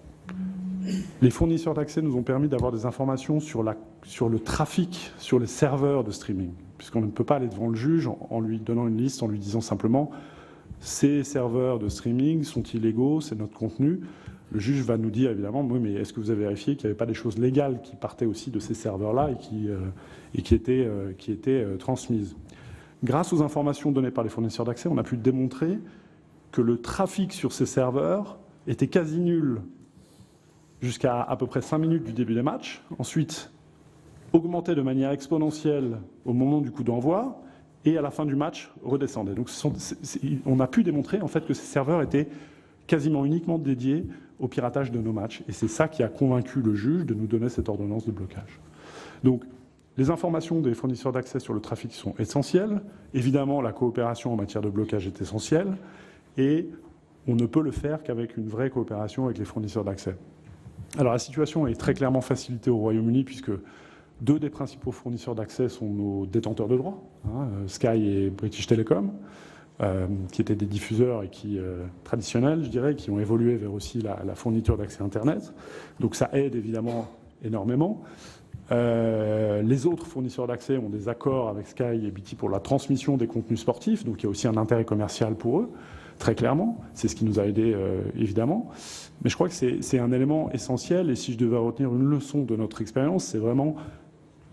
Les fournisseurs d'accès nous ont permis d'avoir des informations sur le trafic, sur les serveurs de streaming, puisqu'on ne peut pas aller devant le juge en lui donnant une liste, en lui disant simplement « ces serveurs de streaming sont illégaux, c'est notre contenu ». Le juge va nous dire évidemment « oui, mais est-ce que vous avez vérifié qu'il n'y avait pas des choses légales qui partaient aussi de ces serveurs-là et qui étaient transmises ?» Grâce aux informations données par les fournisseurs d'accès, on a pu démontrer que le trafic sur ces serveurs était quasi nul jusqu'à à peu près 5 minutes du début des matchs, ensuite augmentait de manière exponentielle au moment du coup d'envoi, et à la fin du match redescendait. Donc on a pu démontrer en fait que ces serveurs étaient quasiment uniquement dédiés au piratage de nos matchs, et c'est ça qui a convaincu le juge de nous donner cette ordonnance de blocage. Donc les informations des fournisseurs d'accès sur le trafic sont essentielles. Évidemment, la coopération en matière de blocage est essentielle. Et on ne peut le faire qu'avec une vraie coopération avec les fournisseurs d'accès. Alors la situation est très clairement facilitée au Royaume-Uni, puisque 2 des principaux fournisseurs d'accès sont nos détenteurs de droits, Sky et British Telecom, qui étaient des diffuseurs et traditionnels, je dirais, qui ont évolué vers aussi la fourniture d'accès Internet. Donc ça aide évidemment énormément. Les autres fournisseurs d'accès ont des accords avec Sky et BT pour la transmission des contenus sportifs, donc il y a aussi un intérêt commercial pour eux, très clairement. C'est ce qui nous a aidés, évidemment. Mais je crois que c'est un élément essentiel, et si je devais retenir une leçon de notre expérience, c'est vraiment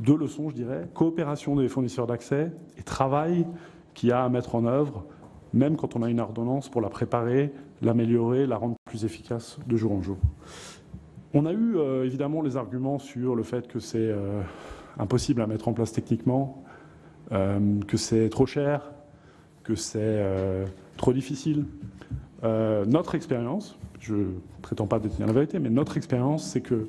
2 leçons, je dirais. Coopération des fournisseurs d'accès et travail qu'il y a à mettre en œuvre, même quand on a une ordonnance, pour la préparer, l'améliorer, la rendre plus efficace de jour en jour. On a eu évidemment les arguments sur le fait que c'est impossible à mettre en place techniquement, que c'est trop cher, que c'est trop difficile. Notre expérience, je ne prétends pas détenir la vérité, mais notre expérience, c'est que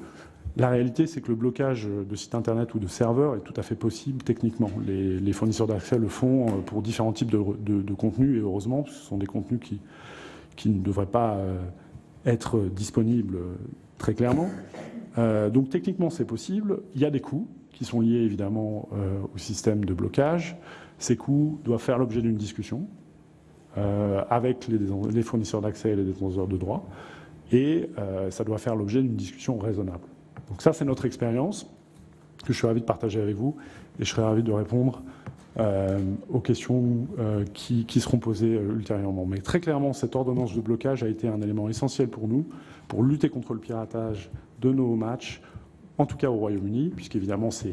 la réalité, c'est que le blocage de sites internet ou de serveurs est tout à fait possible techniquement. Les fournisseurs d'accès le font pour différents types de contenus, et heureusement, ce sont des contenus qui ne devrait pas être disponible très clairement. Donc techniquement, c'est possible. Il y a des coûts qui sont liés évidemment au système de blocage. Ces coûts doivent faire l'objet d'une discussion avec les fournisseurs d'accès et les détenteurs de droits. Et ça doit faire l'objet d'une discussion raisonnable. Donc ça, c'est notre expérience que je suis ravi de partager avec vous. Et je serai ravi de répondre aux questions qui seront posées ultérieurement. Mais très clairement, cette ordonnance de blocage a été un élément essentiel pour nous, pour lutter contre le piratage de nos matchs, en tout cas au Royaume-Uni, puisqu'évidemment, ce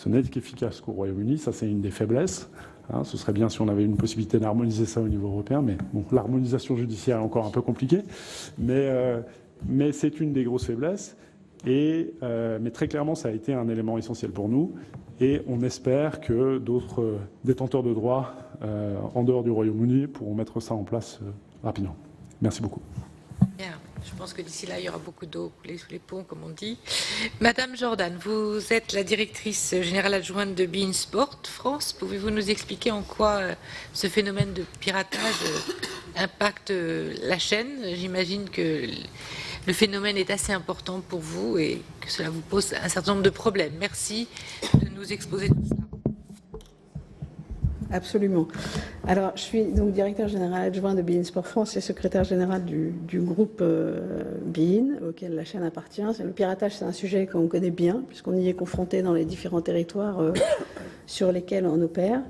n'est qu'efficace qu'au Royaume-Uni. Ça, c'est une des faiblesses. Hein, ce serait bien si on avait une possibilité d'harmoniser ça au niveau européen, mais bon, l'harmonisation judiciaire est encore un peu compliquée. Mais c'est une des grosses faiblesses. Mais très clairement, ça a été un élément essentiel pour nous. Et on espère que d'autres détenteurs de droits en dehors du Royaume-Uni pourront mettre ça en place rapidement. Merci beaucoup. Bien. Je pense que d'ici là, il y aura beaucoup d'eau coulée sous les ponts, comme on dit. Madame Jordan, vous êtes la directrice générale adjointe de beIN Sport France. Pouvez-vous nous expliquer en quoi ce phénomène de piratage impacte la chaîne? J'imagine que le phénomène est assez important pour vous et que cela vous pose un certain nombre de problèmes. Merci de nous exposer tout cela. Absolument. Alors, je suis donc directeur général adjoint de beIN Sport France et secrétaire général du groupe beIN, auquel la chaîne appartient. Le piratage, c'est un sujet qu'on connaît bien, puisqu'on y est confronté dans les différents territoires sur lesquels on opère.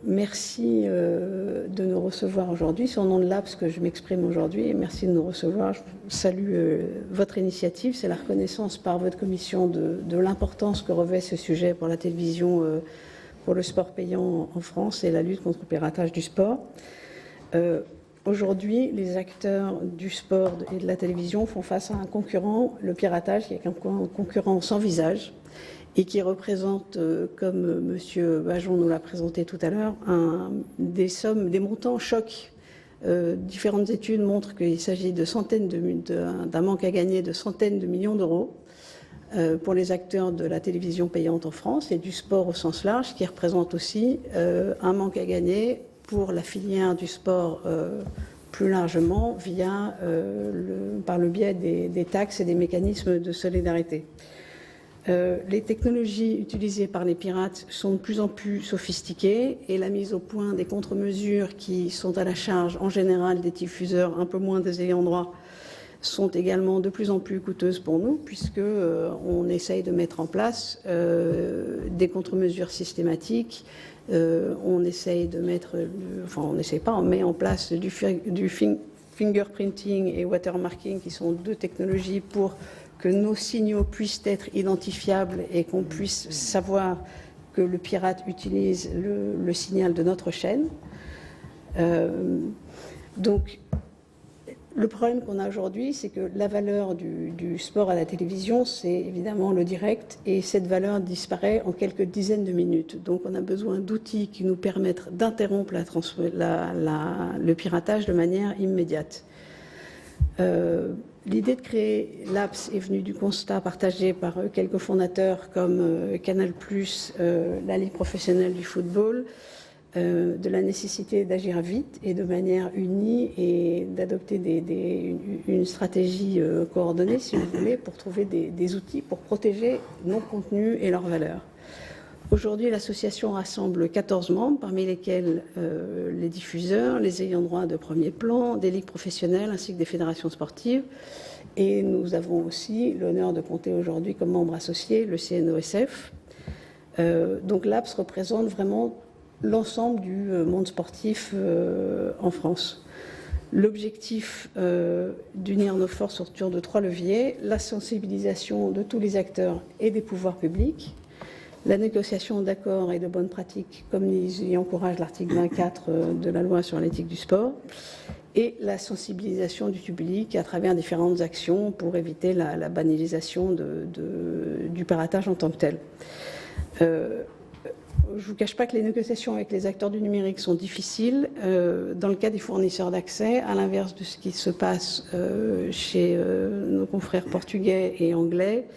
Merci de nous recevoir aujourd'hui. C'est au nom de l'APS que je m'exprime aujourd'hui. Et merci de nous recevoir. Je salue votre initiative. C'est la reconnaissance par votre commission de l'importance que revêt ce sujet pour la télévision, pour le sport payant en France et la lutte contre le piratage du sport. Aujourd'hui, les acteurs du sport et de la télévision font face à un concurrent, le piratage, qui est un concurrent sans visage et qui représente, comme M. Bajon nous l'a présenté tout à l'heure, des montants chocs. Différentes études montrent qu'il s'agit d'un manque à gagner de centaines de millions d'euros pour les acteurs de la télévision payante en France et du sport au sens large, qui représente aussi un manque à gagner pour la filière du sport plus largement par le biais des taxes et des mécanismes de solidarité. Les technologies utilisées par les pirates sont de plus en plus sophistiquées et la mise au point des contre-mesures qui sont à la charge en général des diffuseurs, un peu moins des ayants droit, sont également de plus en plus coûteuses pour nous, puisque on essaye de mettre en place des contre-mesures systématiques. On essaye de mettre, on n'essaye pas, on met en place du fingerprinting et watermarking, qui sont deux technologies pour que nos signaux puissent être identifiables et qu'on puisse savoir que le pirate utilise le signal de notre chaîne. Donc, le problème qu'on a aujourd'hui, c'est que la valeur du sport à la télévision, c'est évidemment le direct, et cette valeur disparaît en quelques dizaines de minutes. Donc on a besoin d'outils qui nous permettent d'interrompre le piratage de manière immédiate. L'idée de créer l'APS est venue du constat partagé par quelques fondateurs comme Canal+, la Ligue professionnelle du football, de la nécessité d'agir vite et de manière unie et d'adopter une stratégie coordonnée, si vous voulez, pour trouver des outils pour protéger nos contenus et leurs valeurs. Aujourd'hui, l'association rassemble 14 membres, parmi lesquels les diffuseurs, les ayants droit de premier plan, des ligues professionnelles ainsi que des fédérations sportives. Et nous avons aussi l'honneur de compter aujourd'hui comme membre associé le CNOSF. Donc l'APS représente vraiment l'ensemble du monde sportif en France. L'objectif d'unir nos forces autour de 3 leviers: la sensibilisation de tous les acteurs et des pouvoirs publics, la négociation d'accords et de bonnes pratiques, comme y encourage l'article 24 de la loi sur l'éthique du sport, et la sensibilisation du public à travers différentes actions pour éviter la banalisation du piratage en tant que tel. Je ne vous cache pas que les négociations avec les acteurs du numérique sont difficiles. Dans le cas des fournisseurs d'accès, à l'inverse de ce qui se passe chez nos confrères portugais et anglais,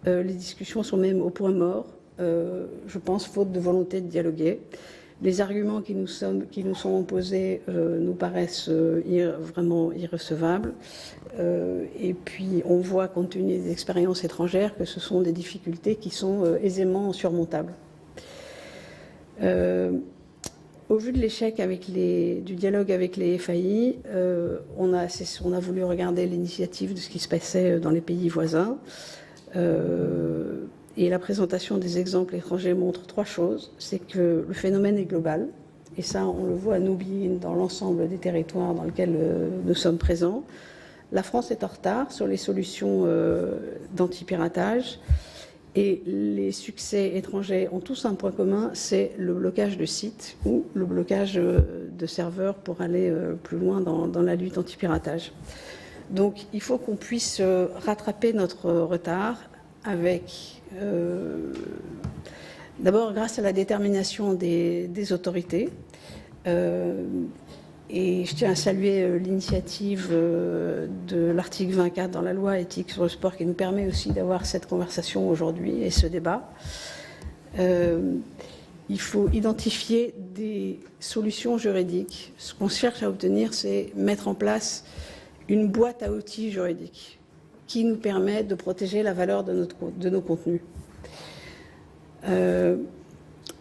les discussions sont même au point mort, je pense, faute de volonté de dialoguer. Les arguments qui nous sont opposés nous paraissent vraiment irrecevables. Et puis, on voit, compte tenu des expériences étrangères, que ce sont des difficultés qui sont aisément surmontables. Au vu de l'échec du dialogue avec les FAI, on a voulu regarder l'initiative de ce qui se passait dans les pays voisins. Et la présentation des exemples étrangers montre trois choses. C'est que le phénomène est global, et ça, on le voit à Nubie, dans l'ensemble des territoires dans lesquels nous sommes présents. La France est en retard sur les solutions d'anti-piratage, et les succès étrangers ont tous un point commun, c'est le blocage de sites ou le blocage de serveurs pour aller plus loin dans la lutte anti-piratage. Donc, il faut qu'on puisse rattraper notre retard avec, d'abord grâce à la détermination des autorités. Et je tiens à saluer l'initiative de l'article 24 dans la loi éthique sur le sport qui nous permet aussi d'avoir cette conversation aujourd'hui et ce débat. Il faut identifier des solutions juridiques. Ce qu'on cherche à obtenir, c'est mettre en place une boîte à outils juridique qui nous permet de protéger la valeur de nos contenus.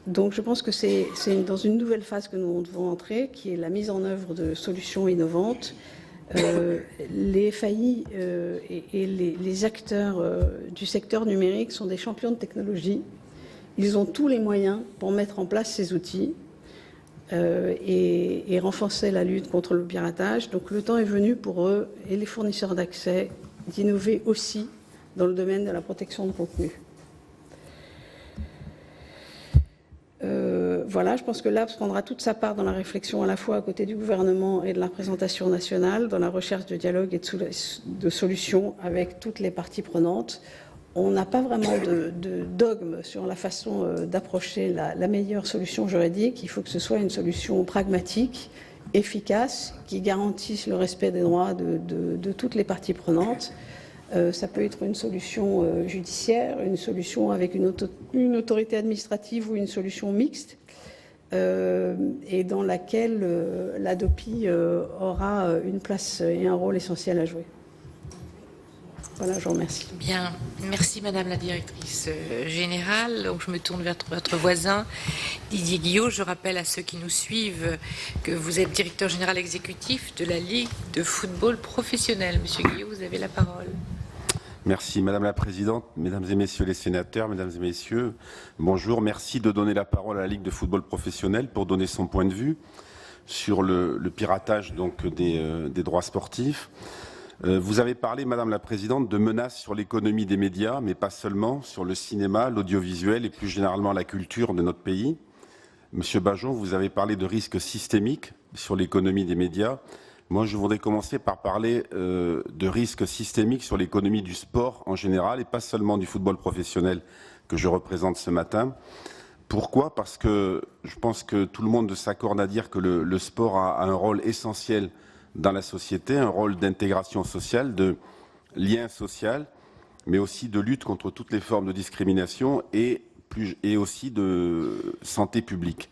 Donc je pense que c'est dans une nouvelle phase que nous devons entrer, qui est la mise en œuvre de solutions innovantes. Les FAI et les acteurs du secteur numérique sont des champions de technologie. Ils ont tous les moyens pour mettre en place ces outils et renforcer la lutte contre le piratage. Donc le temps est venu pour eux et les fournisseurs d'accès d'innover aussi dans le domaine de la protection de contenu. Voilà, je pense que l'APS prendra toute sa part dans la réflexion à la fois à côté du gouvernement et de la représentation nationale, dans la recherche de dialogue et de solutions avec toutes les parties prenantes. On n'a pas vraiment de dogme sur la façon d'approcher la meilleure solution juridique. Il faut que ce soit une solution pragmatique, efficace, qui garantisse le respect des droits de toutes les parties prenantes. Ça peut être une solution judiciaire, une solution avec une autorité administrative ou une solution mixte, et dans laquelle l'ADOPI aura une place et un rôle essentiel à jouer. Voilà, je vous remercie. Bien, merci Madame la Directrice Générale. Donc, je me tourne vers votre voisin, Didier Guillot. Je rappelle à ceux qui nous suivent que vous êtes Directeur Général Exécutif de la Ligue de Football Professionnel. Monsieur Guillot, vous avez la parole. Merci Madame la Présidente, Mesdames et Messieurs les sénateurs, Mesdames et Messieurs, bonjour. Merci de donner la parole à la Ligue de football professionnel pour donner son point de vue sur le piratage donc, des droits sportifs. Vous avez parlé, Madame la Présidente, de menaces sur l'économie des médias, mais pas seulement, sur le cinéma, l'audiovisuel et plus généralement la culture de notre pays. Monsieur Bajon, vous avez parlé de risques systémiques sur l'économie des médias. Moi, je voudrais commencer par parler de risques systémiques sur l'économie du sport en général et pas seulement du football professionnel que je représente ce matin. Pourquoi ? Parce que je pense que tout le monde s'accorde à dire que le sport a un rôle essentiel dans la société, un rôle d'intégration sociale, de lien social, mais aussi de lutte contre toutes les formes de discrimination et aussi de santé publique.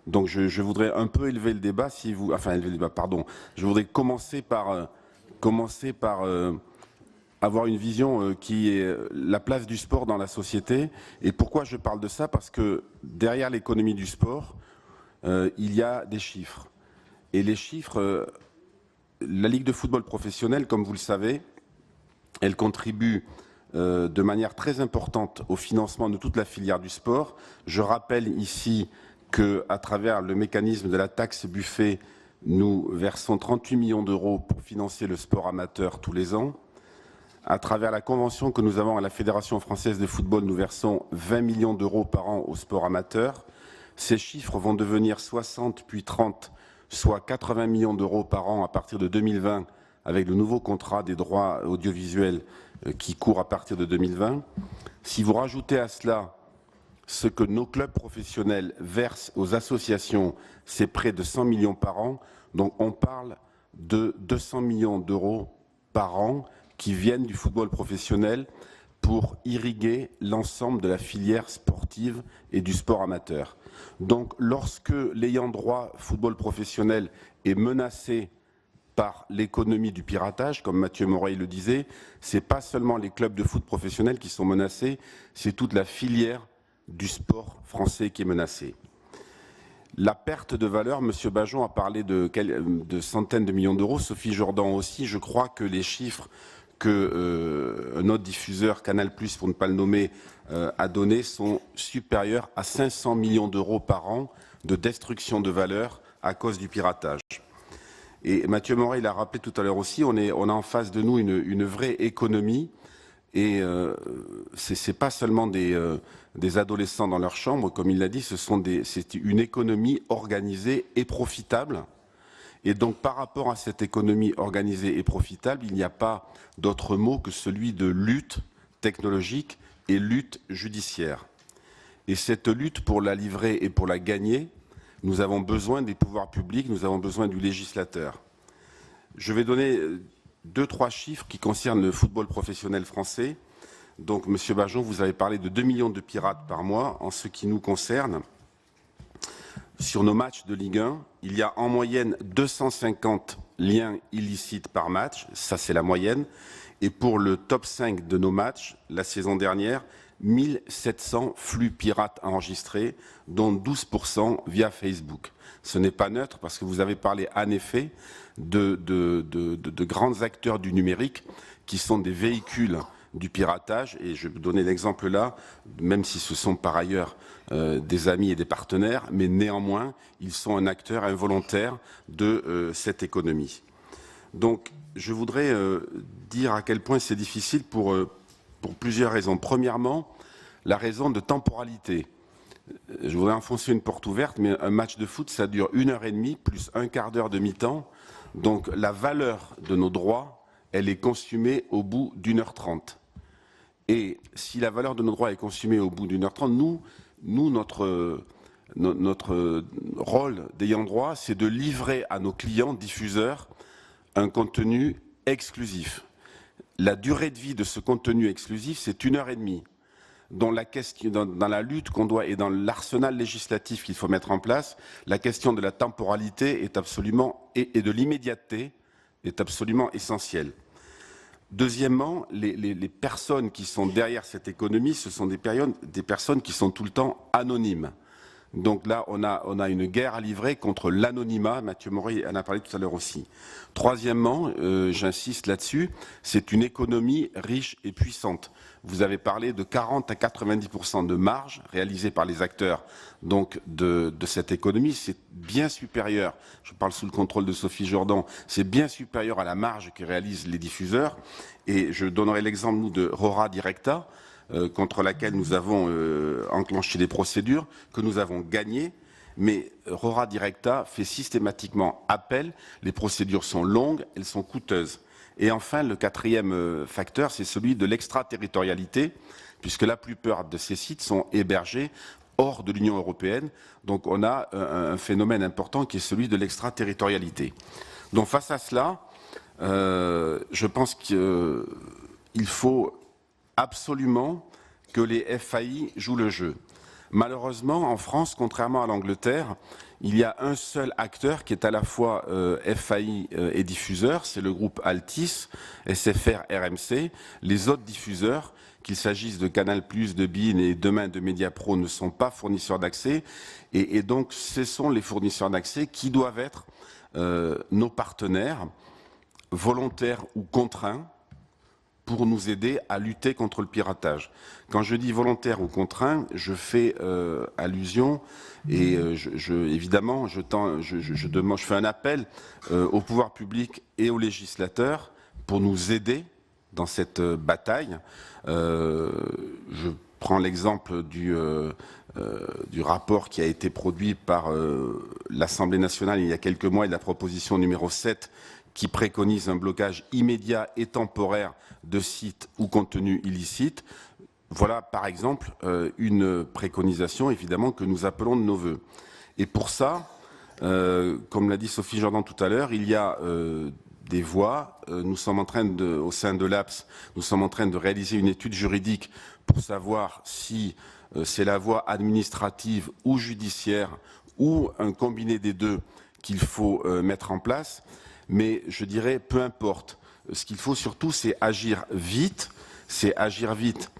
Donc je voudrais un peu élever le débat, Je voudrais commencer par avoir une vision qui est la place du sport dans la société. Et pourquoi je parle de ça ? Parce que derrière l'économie du sport, il y a des chiffres. Et les chiffres, la Ligue de football professionnel, comme vous le savez, elle contribue de manière très importante au financement de toute la filière du sport. Je rappelle ici qu'à travers le mécanisme de la taxe Buffet, nous versons 38 millions d'euros pour financer le sport amateur tous les ans. À travers la convention que nous avons à la Fédération française de football, nous versons 20 millions d'euros par an au sport amateur. Ces chiffres vont devenir 60 puis 30, soit 80 millions d'euros par an à partir de 2020, avec le nouveau contrat des droits audiovisuels qui court à partir de 2020. Si vous rajoutez à cela ce que nos clubs professionnels versent aux associations, c'est près de 100 millions par an. Donc on parle de 200 millions d'euros par an qui viennent du football professionnel pour irriguer l'ensemble de la filière sportive et du sport amateur. Donc lorsque l'ayant droit football professionnel est menacé par l'économie du piratage, comme Mathieu Moreil le disait, ce n'est pas seulement les clubs de foot professionnels qui sont menacés, c'est toute la filière du sport français qui est menacée. La perte de valeur, M. Bajon a parlé de centaines de millions d'euros, Sophie Jordan aussi. Je crois que les chiffres que notre diffuseur Canal+, pour ne pas le nommer, a donnés sont supérieurs à 500 millions d'euros par an de destruction de valeur à cause du piratage. Et Mathieu Moreil l'a rappelé tout à l'heure aussi, on a en face de nous une vraie économie. Et c'est pas seulement des adolescents dans leur chambre, comme il l'a dit, c'est une économie organisée et profitable. Et donc par rapport à cette économie organisée et profitable, il n'y a pas d'autre mot que celui de lutte technologique et lutte judiciaire. Et cette lutte, pour la livrer et pour la gagner, nous avons besoin des pouvoirs publics, nous avons besoin du législateur. Je vais donner 2-3 chiffres qui concernent le football professionnel français. Donc, Monsieur Bajon, vous avez parlé de 2 millions de pirates par mois. En ce qui nous concerne, sur nos matchs de Ligue 1, il y a en moyenne 250 liens illicites par match. Ça, c'est la moyenne. Et pour le top 5 de nos matchs, la saison dernière, 1700 flux pirates enregistrés, dont 12% via Facebook. Ce n'est pas neutre parce que vous avez parlé en effet de grands acteurs du numérique qui sont des véhicules du piratage. Et je vais donner l'exemple là, même si ce sont par ailleurs des amis et des partenaires, mais néanmoins, ils sont un acteur involontaire de cette économie. Donc, je voudrais dire à quel point c'est difficile pour plusieurs raisons. Premièrement, la raison de temporalité. Je voudrais enfoncer une porte ouverte, mais un match de foot, ça dure 1h30 plus un quart d'heure de mi-temps. Donc la valeur de nos droits, elle est consumée au bout d'1h30. Et si la valeur de nos droits est consumée au bout d'1h30, notre rôle d'ayant droit, c'est de livrer à nos clients diffuseurs un contenu exclusif. La durée de vie de ce contenu exclusif, c'est 1h30. Dans la lutte qu'on doit et dans l'arsenal législatif qu'il faut mettre en place, la question de la temporalité est absolument, et de l'immédiateté est absolument essentielle. Deuxièmement, les personnes qui sont derrière cette économie, ce sont des personnes qui sont tout le temps anonymes. Donc là, on a une guerre à livrer contre l'anonymat. Mathieu Moreil en a parlé tout à l'heure aussi. Troisièmement, j'insiste là-dessus, c'est une économie riche et puissante. Vous avez parlé de 40 à 90% de marge réalisée par les acteurs donc de cette économie. C'est bien supérieur, je parle sous le contrôle de Sophie Jordan, c'est bien supérieur à la marge que réalisent les diffuseurs. Et je donnerai l'exemple, nous, de Rora Directa, contre laquelle nous avons enclenché des procédures, que nous avons gagnées. Mais Rora Directa fait systématiquement appel. Les procédures sont longues, elles sont coûteuses. Et enfin, le quatrième facteur, c'est celui de l'extraterritorialité, puisque la plupart de ces sites sont hébergés hors de l'Union européenne. Donc on a un phénomène important qui est celui de l'extraterritorialité. Donc face à cela, je pense qu'il faut absolument que les FAI jouent le jeu. Malheureusement, en France, contrairement à l'Angleterre, il y a un seul acteur qui est à la fois FAI et diffuseur, c'est le groupe Altice, SFR, RMC. Les autres diffuseurs, qu'il s'agisse de Canal+, de beIN et demain de Mediapro, ne sont pas fournisseurs d'accès. Et donc, ce sont les fournisseurs d'accès qui doivent être nos partenaires, volontaires ou contraints, pour nous aider à lutter contre le piratage. Quand je dis volontaire ou contraint, je fais allusion et évidemment je fais un appel au pouvoir public et aux législateurs pour nous aider dans cette bataille. Je prends l'exemple du rapport qui a été produit par l'Assemblée nationale il y a quelques mois et de la proposition numéro 7 qui préconise un blocage immédiat et temporaire de sites ou contenus illicites. Voilà, par exemple, une préconisation, évidemment, que nous appelons de nos vœux. Et pour ça, comme l'a dit Sophie Jordan tout à l'heure, il y a des voies. Nous sommes en train au sein de l'APS, nous sommes en train de réaliser une étude juridique pour savoir si c'est la voie administrative ou judiciaire ou un combiné des deux qu'il faut mettre en place. Mais je dirais, peu importe. Ce qu'il faut surtout, c'est agir vite. C'est agir vite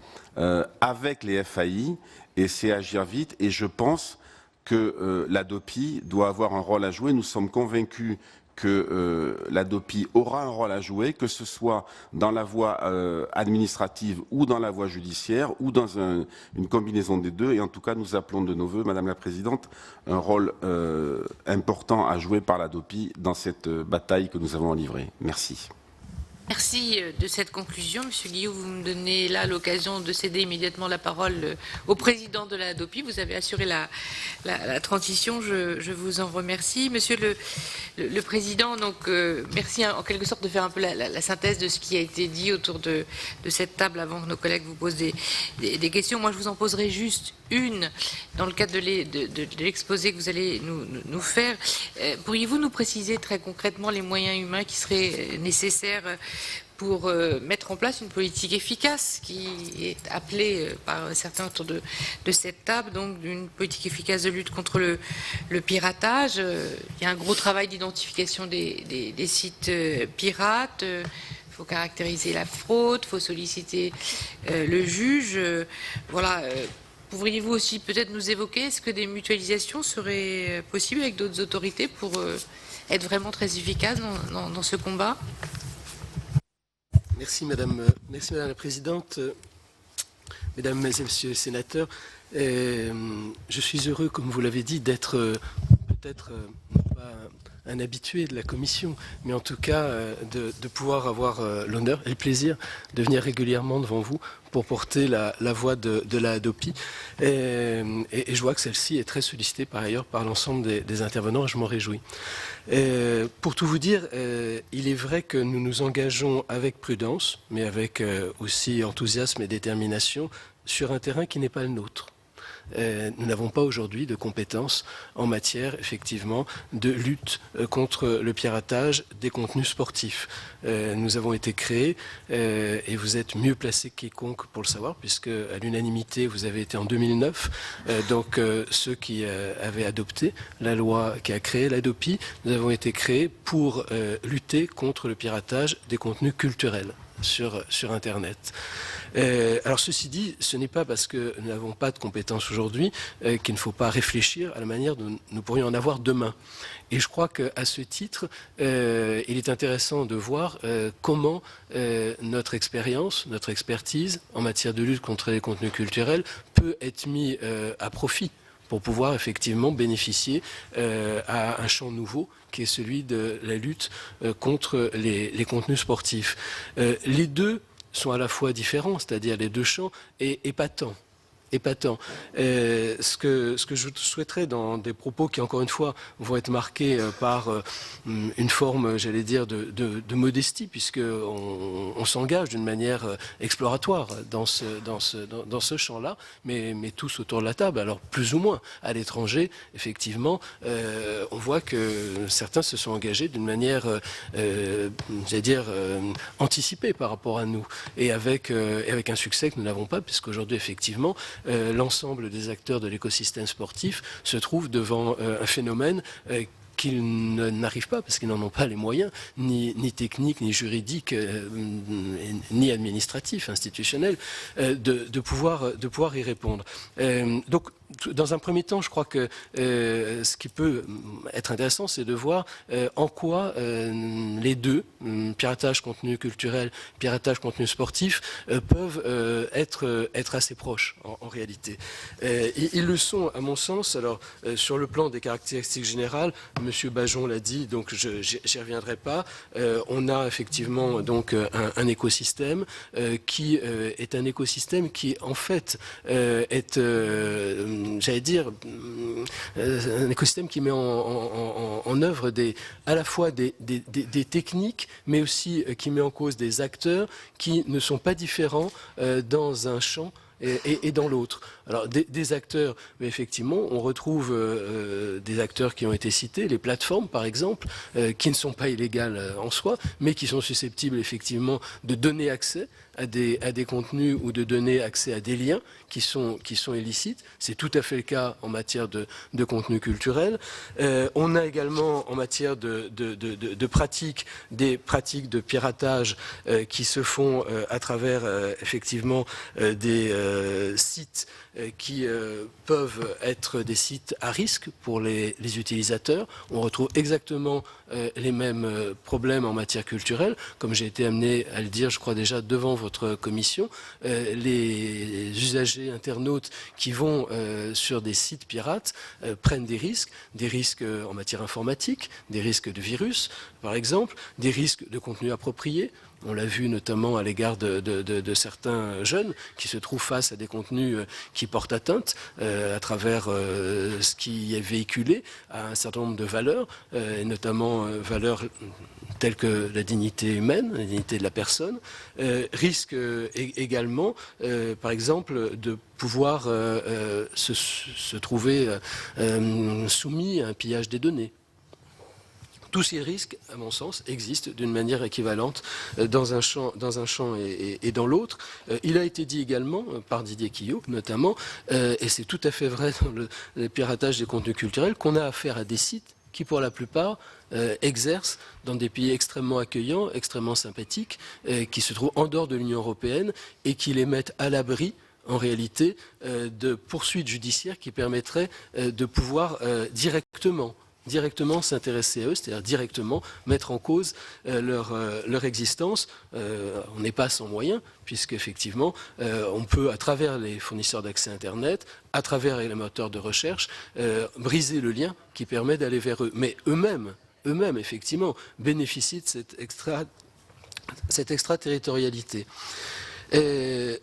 avec les FAI et c'est agir vite. Et je pense que l'ADOPI doit avoir un rôle à jouer. Nous sommes convaincus que l'ADOPI aura un rôle à jouer, que ce soit dans la voie administrative ou dans la voie judiciaire ou dans une combinaison des deux. Et en tout cas, nous appelons de nos voeux, Madame la Présidente, un rôle important à jouer par l'ADOPI dans cette bataille que nous avons livrée. Merci. Merci de cette conclusion. Monsieur Guillot, vous me donnez là l'occasion de céder immédiatement la parole au président de la ADOPI. Vous avez assuré la transition, je vous en remercie. Monsieur le président, donc, merci en quelque sorte de faire un peu la synthèse de ce qui a été dit autour de cette table avant que nos collègues vous posent des questions. Moi, je vous en poserai juste une dans le cadre de l'exposé que vous allez nous faire. Pourriez-vous nous préciser très concrètement les moyens humains qui seraient nécessaires pour mettre en place une politique efficace qui est appelée par certains autour de cette table, donc d'une politique efficace de lutte contre le piratage. Il y a un gros travail d'identification des sites pirates. Il faut caractériser la fraude, il faut solliciter le juge. Voilà. Pourriez-vous aussi peut-être nous évoquer, est-ce que des mutualisations seraient possibles avec d'autres autorités pour être vraiment très efficaces dans ce combat ? Merci Madame la Présidente, Mesdames et Messieurs les sénateurs. Je suis heureux, comme vous l'avez dit, d'être peut-être pas un habitué de la Commission, mais en tout cas de pouvoir avoir l'honneur et le plaisir de venir régulièrement devant vous pour porter la voix de la ADOPI. Et je vois que celle-ci est très sollicitée par ailleurs par l'ensemble des intervenants et je m'en réjouis. Pour tout vous dire, il est vrai que nous nous engageons avec prudence, mais avec aussi enthousiasme et détermination sur un terrain qui n'est pas le nôtre. Nous n'avons pas aujourd'hui de compétences en matière, effectivement, de lutte contre le piratage des contenus sportifs. Nous avons été créés, et vous êtes mieux placés que quiconque pour le savoir, puisque à l'unanimité, vous avez été en 2009, donc ceux qui avaient adopté la loi qui a créé l'ADOPI, nous avons été créés pour lutter contre le piratage des contenus culturels sur Internet. Alors ceci dit, ce n'est pas parce que nous n'avons pas de compétences aujourd'hui qu'il ne faut pas réfléchir à la manière dont nous pourrions en avoir demain. Et je crois qu'à ce titre, il est intéressant de voir comment notre expérience, notre expertise en matière de lutte contre les contenus culturels peut être mis à profit pour pouvoir effectivement bénéficier à un champ nouveau qui est celui de la lutte contre les contenus sportifs. Les deux sont à la fois différents, c'est-à-dire les deux champs, et épatants. Ce que je souhaiterais dans des propos qui, encore une fois, vont être marqués par une forme, j'allais dire, de modestie, puisqu'on s'engage d'une manière exploratoire dans ce champ-là, mais tous autour de la table, alors plus ou moins. À l'étranger, effectivement, on voit que certains se sont engagés d'une manière, j'allais dire, anticipée par rapport à nous, et avec un succès que nous n'avons pas, puisqu'aujourd'hui, effectivement, l'ensemble des acteurs de l'écosystème sportif se trouvent devant un phénomène qu'ils n'arrivent pas, parce qu'ils n'en ont pas les moyens, ni techniques, ni juridiques, ni administratifs, institutionnels, de pouvoir y répondre. Donc, dans un premier temps, je crois que ce qui peut être intéressant, c'est de voir en quoi les deux, piratage contenu culturel, piratage contenu sportif, peuvent être assez proches en réalité. Ils le sont, à mon sens. Alors, sur le plan des caractéristiques générales, Monsieur Bajon l'a dit, donc j'y reviendrai pas. On a effectivement donc un écosystème qui est un écosystème qui, en fait, est j'allais dire, un écosystème qui met en œuvre à la fois des techniques, mais aussi qui met en cause des acteurs qui ne sont pas différents dans un champ et dans l'autre. Alors des acteurs, mais effectivement, on retrouve des acteurs qui ont été cités, les plateformes par exemple, qui ne sont pas illégales en soi, mais qui sont susceptibles effectivement de donner accès à des contenus ou de donner accès à des liens qui sont illicites. C'est tout à fait le cas en matière de contenu culturel. On a également en matière de pratiques, des pratiques de piratage qui se font à travers effectivement des sites qui peuvent être des sites à risque pour les utilisateurs. On retrouve exactement les mêmes problèmes en matière culturelle, comme j'ai été amené à le dire, je crois déjà devant votre commission. Les usagers internautes qui vont sur des sites pirates prennent des risques en matière informatique, des risques de virus, par exemple, des risques de contenu approprié. On l'a vu notamment à l'égard de certains jeunes qui se trouvent face à des contenus qui portent atteinte à travers ce qui est véhiculé à un certain nombre de valeurs, et notamment valeurs telles que la dignité humaine, la dignité de la personne. Risque également, par exemple, de pouvoir se trouver soumis à un pillage des données. Tous ces risques, à mon sens, existent d'une manière équivalente dans un champ et dans l'autre. Il a été dit également par Didier Quillot, notamment, et c'est tout à fait vrai dans le piratage des contenus culturels, qu'on a affaire à des sites qui, pour la plupart, exercent dans des pays extrêmement accueillants, extrêmement sympathiques, qui se trouvent en dehors de l'Union européenne et qui les mettent à l'abri, en réalité, de poursuites judiciaires qui permettraient de pouvoir directement s'intéresser à eux, c'est-à-dire directement mettre en cause leur existence. On n'est pas sans moyens, puisqu'effectivement, on peut, à travers les fournisseurs d'accès Internet, à travers les moteurs de recherche, briser le lien qui permet d'aller vers eux. Mais eux-mêmes, effectivement, bénéficient de cette extraterritorialité.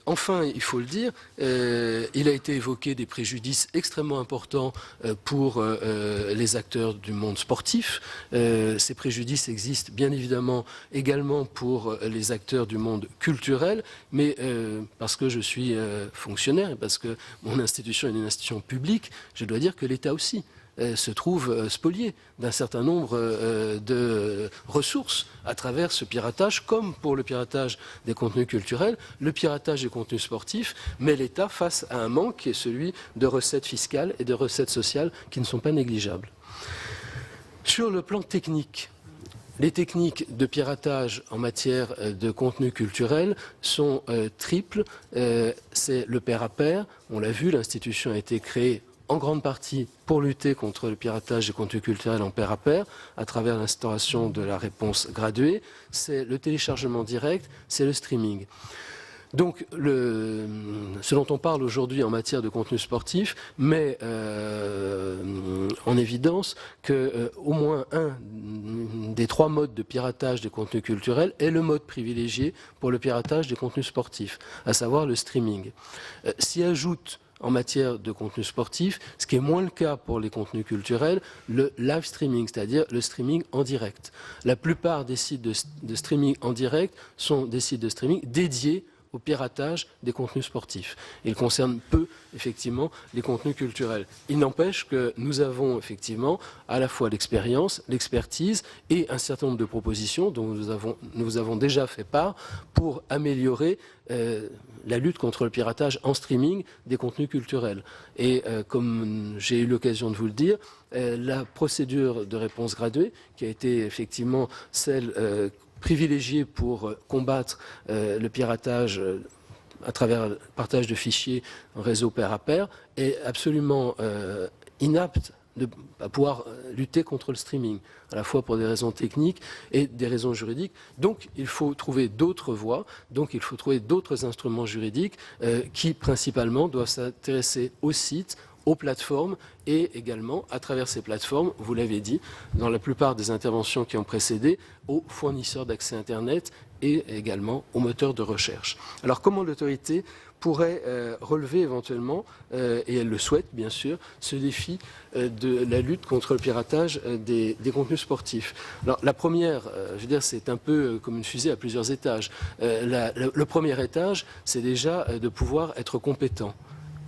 Enfin, il faut le dire, il a été évoqué des préjudices extrêmement importants pour les acteurs du monde sportif. Ces préjudices existent bien évidemment également pour les acteurs du monde culturel, mais parce que je suis fonctionnaire et parce que mon institution est une institution publique, je dois dire que l'État aussi se trouve spolié d'un certain nombre de ressources à travers ce piratage, comme pour le piratage des contenus culturels, le piratage des contenus sportifs, met l'État face à un manque qui est celui de recettes fiscales et de recettes sociales qui ne sont pas négligeables. Sur le plan technique, les techniques de piratage en matière de contenu culturel sont triples. C'est le pair à pair. On l'a vu, l'institution a été créée en grande partie pour lutter contre le piratage des contenus culturels en pair à pair, à travers l'instauration de la réponse graduée. C'est le téléchargement direct, c'est le streaming. Donc, ce dont on parle aujourd'hui en matière de contenu sportif met en évidence que au moins un des trois modes de piratage des contenus culturels est le mode privilégié pour le piratage des contenus sportifs, à savoir le streaming. S'y ajoute en matière de contenu sportif, ce qui est moins le cas pour les contenus culturels, le live streaming, c'est-à-dire le streaming en direct. La plupart des sites de streaming en direct sont des sites de streaming dédiés au piratage des contenus sportifs. Ils concernent peu, effectivement, les contenus culturels. Il n'empêche que nous avons, effectivement, à la fois l'expérience, l'expertise et un certain nombre de propositions dont nous avons déjà fait part pour améliorer la lutte contre le piratage en streaming des contenus culturels. Et comme j'ai eu l'occasion de vous le dire, la procédure de réponse graduée, qui a été effectivement celle privilégiée pour combattre le piratage à travers le partage de fichiers en réseau pair à pair, est absolument inapte à pouvoir lutter contre le streaming, à la fois pour des raisons techniques et des raisons juridiques. Donc il faut trouver d'autres voies, donc il faut trouver d'autres instruments juridiques qui principalement doivent s'intéresser aux sites, aux plateformes et également, à travers ces plateformes, vous l'avez dit, dans la plupart des interventions qui ont précédé, aux fournisseurs d'accès Internet et également aux moteurs de recherche. Alors comment l'autorité pourrait relever éventuellement, et elle le souhaite bien sûr, ce défi de la lutte contre le piratage des contenus sportifs. Alors la première, je veux dire, c'est un peu comme une fusée à plusieurs étages. Le premier étage, c'est déjà de pouvoir être compétent.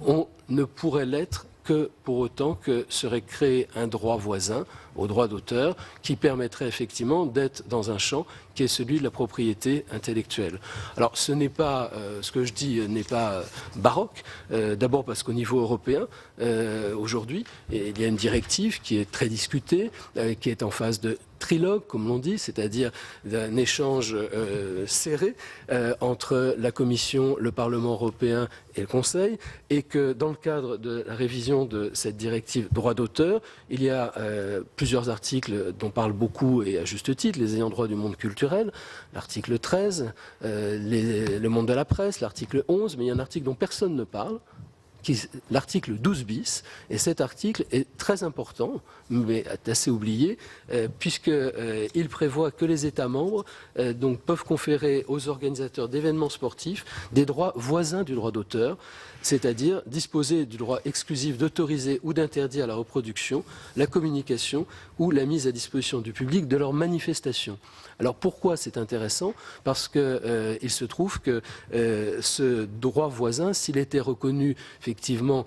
On ne pourrait l'être que pour autant que serait créé un droit voisin au droit d'auteur qui permettrait effectivement d'être dans un champ qui est celui de la propriété intellectuelle. Alors ce n'est pas, ce que je dis n'est pas baroque, d'abord parce qu'au niveau européen, aujourd'hui, il y a une directive qui est très discutée, qui est en phase de trilogue, comme l'on dit, c'est-à-dire d'un échange serré entre la Commission, le Parlement européen et le Conseil, et que dans le cadre de la révision de cette directive droit d'auteur, il y a plusieurs articles dont parle beaucoup, et à juste titre, les ayants droit du monde culturel, l'article 13, le monde de la presse, l'article 11, mais il y a un article dont personne ne parle, l'article 12 bis, et cet article est très important, mais assez oublié, puisqu'il prévoit que les États membres donc, peuvent conférer aux organisateurs d'événements sportifs des droits voisins du droit d'auteur, c'est-à-dire disposer du droit exclusif d'autoriser ou d'interdire la reproduction, la communication ou la mise à disposition du public de leurs manifestations. Alors pourquoi c'est intéressant? Parce qu'il se trouve que ce droit voisin, s'il était reconnu effectivement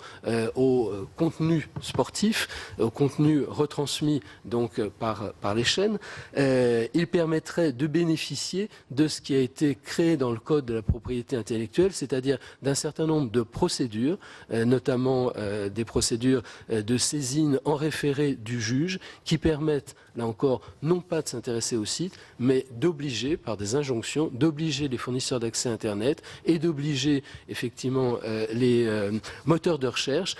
au contenu sportif, au contenu retransmis donc par les chaînes, il permettrait de bénéficier de ce qui a été créé dans le Code de la propriété intellectuelle, c'est-à-dire d'un certain nombre de procédures, notamment des procédures de saisine en référé du juge, qui permettent, là encore, non pas de s'intéresser au site, mais d'obliger, par des injonctions, d'obliger les fournisseurs d'accès Internet et d'obliger effectivement les moteurs de recherche,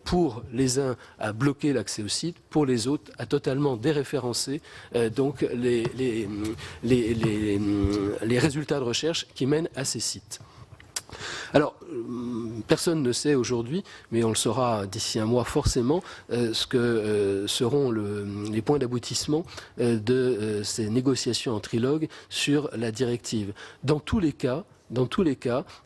pour les uns à bloquer l'accès au site, pour les autres à totalement déréférencer donc les résultats de recherche qui mènent à ces sites. Alors, personne ne sait aujourd'hui, mais on le saura d'ici un mois forcément, ce que seront les points d'aboutissement de ces négociations en trilogue sur la directive. Dans tous les cas,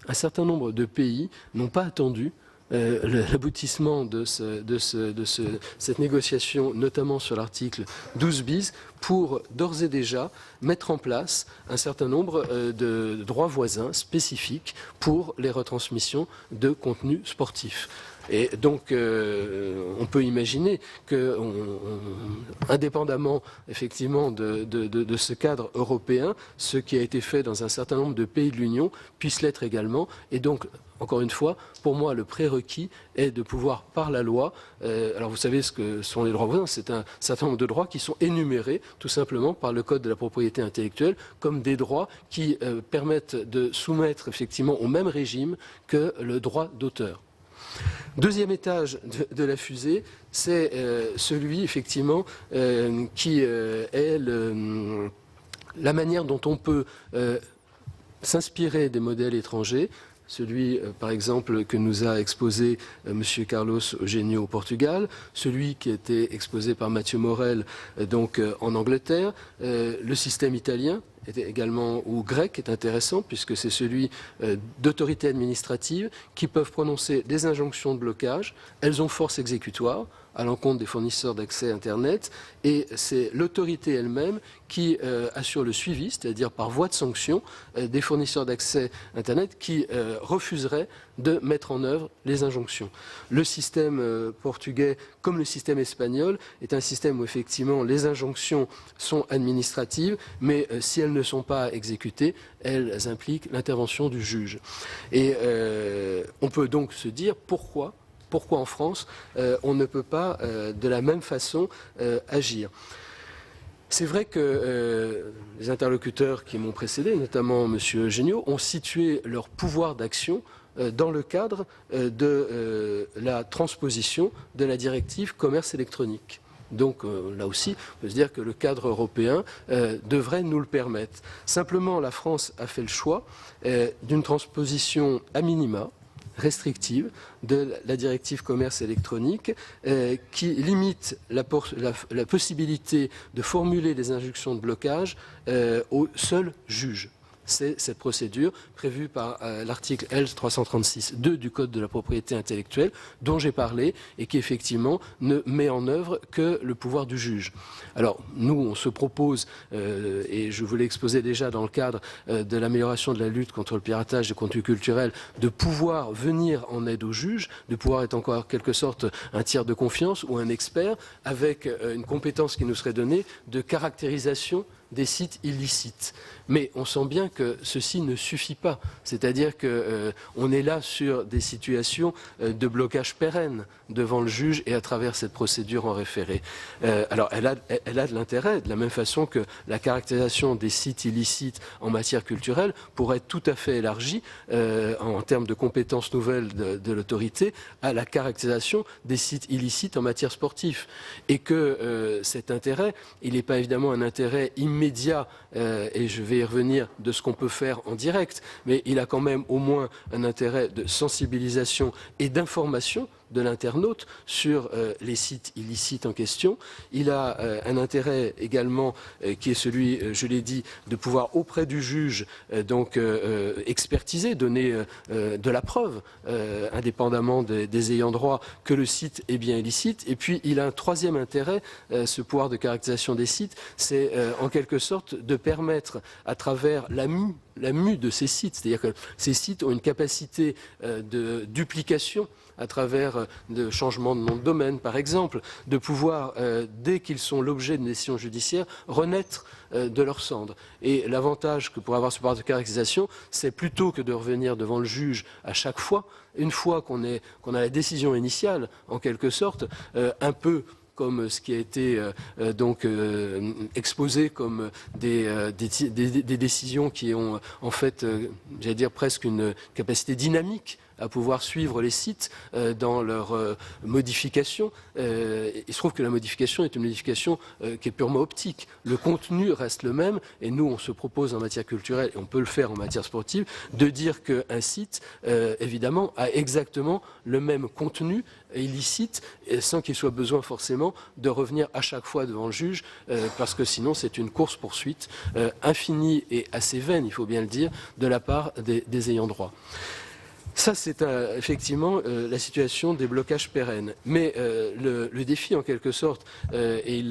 un certain nombre de pays n'ont pas attendu l'aboutissement de cette négociation, notamment sur l'article 12 bis, pour d'ores et déjà mettre en place un certain nombre de droits voisins spécifiques pour les retransmissions de contenus sportifs. Et donc, on peut imaginer que, indépendamment effectivement de ce cadre européen, ce qui a été fait dans un certain nombre de pays de l'Union puisse l'être également. Et donc, encore une fois, pour moi, le prérequis est de pouvoir, par la loi, alors vous savez ce que sont les droits voisins, c'est un certain nombre de droits qui sont énumérés tout simplement par le Code de la propriété intellectuelle comme des droits qui permettent de soumettre effectivement au même régime que le droit d'auteur. Deuxième étage de la fusée, c'est celui effectivement qui est la manière dont on peut s'inspirer des modèles étrangers. Celui, par exemple, que nous a exposé M. Carlos Eugenio au Portugal, celui qui a été exposé par Mathieu Morel donc en Angleterre, le système italien également, ou grec est intéressant puisque c'est celui d'autorités administratives qui peuvent prononcer des injonctions de blocage. Elles ont force exécutoire à l'encontre des fournisseurs d'accès Internet et c'est l'autorité elle-même qui assure le suivi, c'est-à-dire par voie de sanction, des fournisseurs d'accès Internet qui refuseraient de mettre en œuvre les injonctions. Le système portugais, comme le système espagnol, est un système où effectivement les injonctions sont administratives, mais si elles ne sont pas exécutées, elles impliquent l'intervention du juge. Et on peut donc se dire pourquoi en France, on ne peut pas de la même façon agir. C'est vrai que les interlocuteurs qui m'ont précédé, notamment M. Eugenio, ont situé leur pouvoir d'action dans le cadre de la transposition de la directive commerce électronique. Donc là aussi, on peut se dire que le cadre européen devrait nous le permettre. Simplement, la France a fait le choix d'une transposition à minima, restrictive de la directive commerce électronique qui limite la possibilité de formuler des injonctions de blocage au seul juge. c'est cette procédure prévue par l'article L336.2 du Code de la propriété intellectuelle dont j'ai parlé et qui effectivement ne met en œuvre que le pouvoir du juge. Alors nous, on se propose, et je vous l'ai exposé déjà dans le cadre de l'amélioration de la lutte contre le piratage des contenus culturels, de pouvoir venir en aide au juge, de pouvoir être encore en quelque sorte un tiers de confiance ou un expert avec une compétence qui nous serait donnée de caractérisation des sites illicites. Mais on sent bien que ceci ne suffit pas. C'est-à-dire qu'on est là sur des situations de blocage pérenne devant le juge et à travers cette procédure en référé. Alors elle a de l'intérêt, de la même façon que la caractérisation des sites illicites en matière culturelle pourrait être tout à fait élargie en termes de compétences nouvelles de l'autorité à la caractérisation des sites illicites en matière sportive. Et que cet intérêt, il n'est pas évidemment un intérêt immédiat, et je vais y revenir, de ce qu'on peut faire en direct, mais il a quand même au moins un intérêt de sensibilisation et d'information de l'internaute sur les sites illicites en question. Il a un intérêt également qui est celui, je l'ai dit, de pouvoir auprès du juge expertiser, donner de la preuve, indépendamment des ayants droit, que le site est bien illicite. Et puis il a un troisième intérêt, ce pouvoir de caractérisation des sites, c'est en quelque sorte de permettre à travers la mue de ces sites, c'est-à-dire que ces sites ont une capacité de duplication à travers de changements de nom de domaine, par exemple, de pouvoir, dès qu'ils sont l'objet d'une décision judiciaire, renaître de leurs cendres. Et l'avantage que pour avoir ce pouvoir de caractérisation, c'est plutôt que de revenir devant le juge à chaque fois, une fois qu'on a la décision initiale, en quelque sorte, un peu comme ce qui a été exposé comme des décisions qui ont en fait, j'allais dire presque une capacité dynamique à pouvoir suivre les sites dans leur modification. Il se trouve que la modification est une modification qui est purement optique. Le contenu reste le même et nous, on se propose en matière culturelle, et on peut le faire en matière sportive, de dire qu'un site, évidemment, a exactement le même contenu illicite sans qu'il soit besoin forcément de revenir à chaque fois devant le juge parce que sinon c'est une course-poursuite infinie et assez vaine, il faut bien le dire, de la part des ayants droit. Ça, c'est effectivement la situation des blocages pérennes. Mais le défi, en quelque sorte, et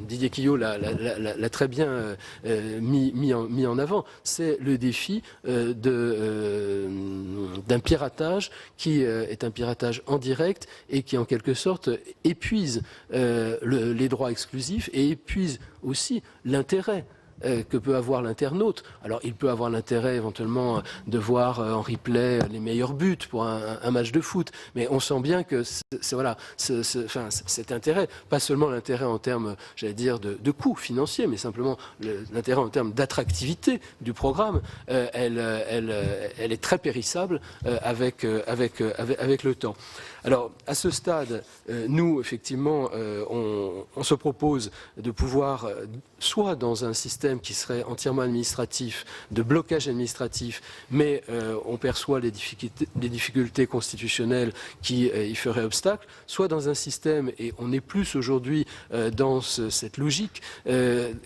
Didier Quillot l'a très bien mis en avant, c'est le défi d'un piratage qui est un piratage en direct et qui, en quelque sorte, épuise les droits exclusifs et épuise aussi l'intérêt que peut avoir l'internaute. Alors, il peut avoir l'intérêt éventuellement de voir en replay les meilleurs buts pour un match de foot, mais on sent bien que cet intérêt, pas seulement l'intérêt en termes, j'allais dire, de coûts financiers, mais simplement l'intérêt en termes d'attractivité du programme, elle est très périssable avec le temps. Alors, à ce stade, nous, effectivement, on se propose de pouvoir, soit dans un système qui serait entièrement administratif, de blocage administratif, mais on perçoit les difficultés constitutionnelles qui y feraient obstacle, soit dans un système, et on est plus aujourd'hui dans cette logique,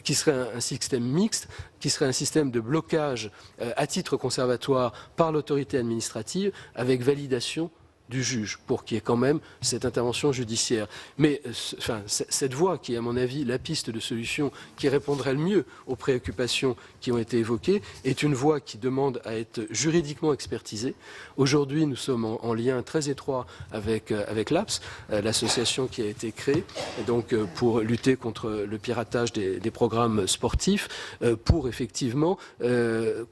qui serait un système mixte, qui serait un système de blocage à titre conservatoire par l'autorité administrative avec validation du juge pour qu'il y ait quand même cette intervention judiciaire. Mais cette voie qui est à mon avis la piste de solution qui répondrait le mieux aux préoccupations qui ont été évoquées est une voie qui demande à être juridiquement expertisée. Aujourd'hui, nous sommes en lien très étroit avec l'APS, l'association qui a été créée donc, pour lutter contre le piratage des programmes sportifs, pour effectivement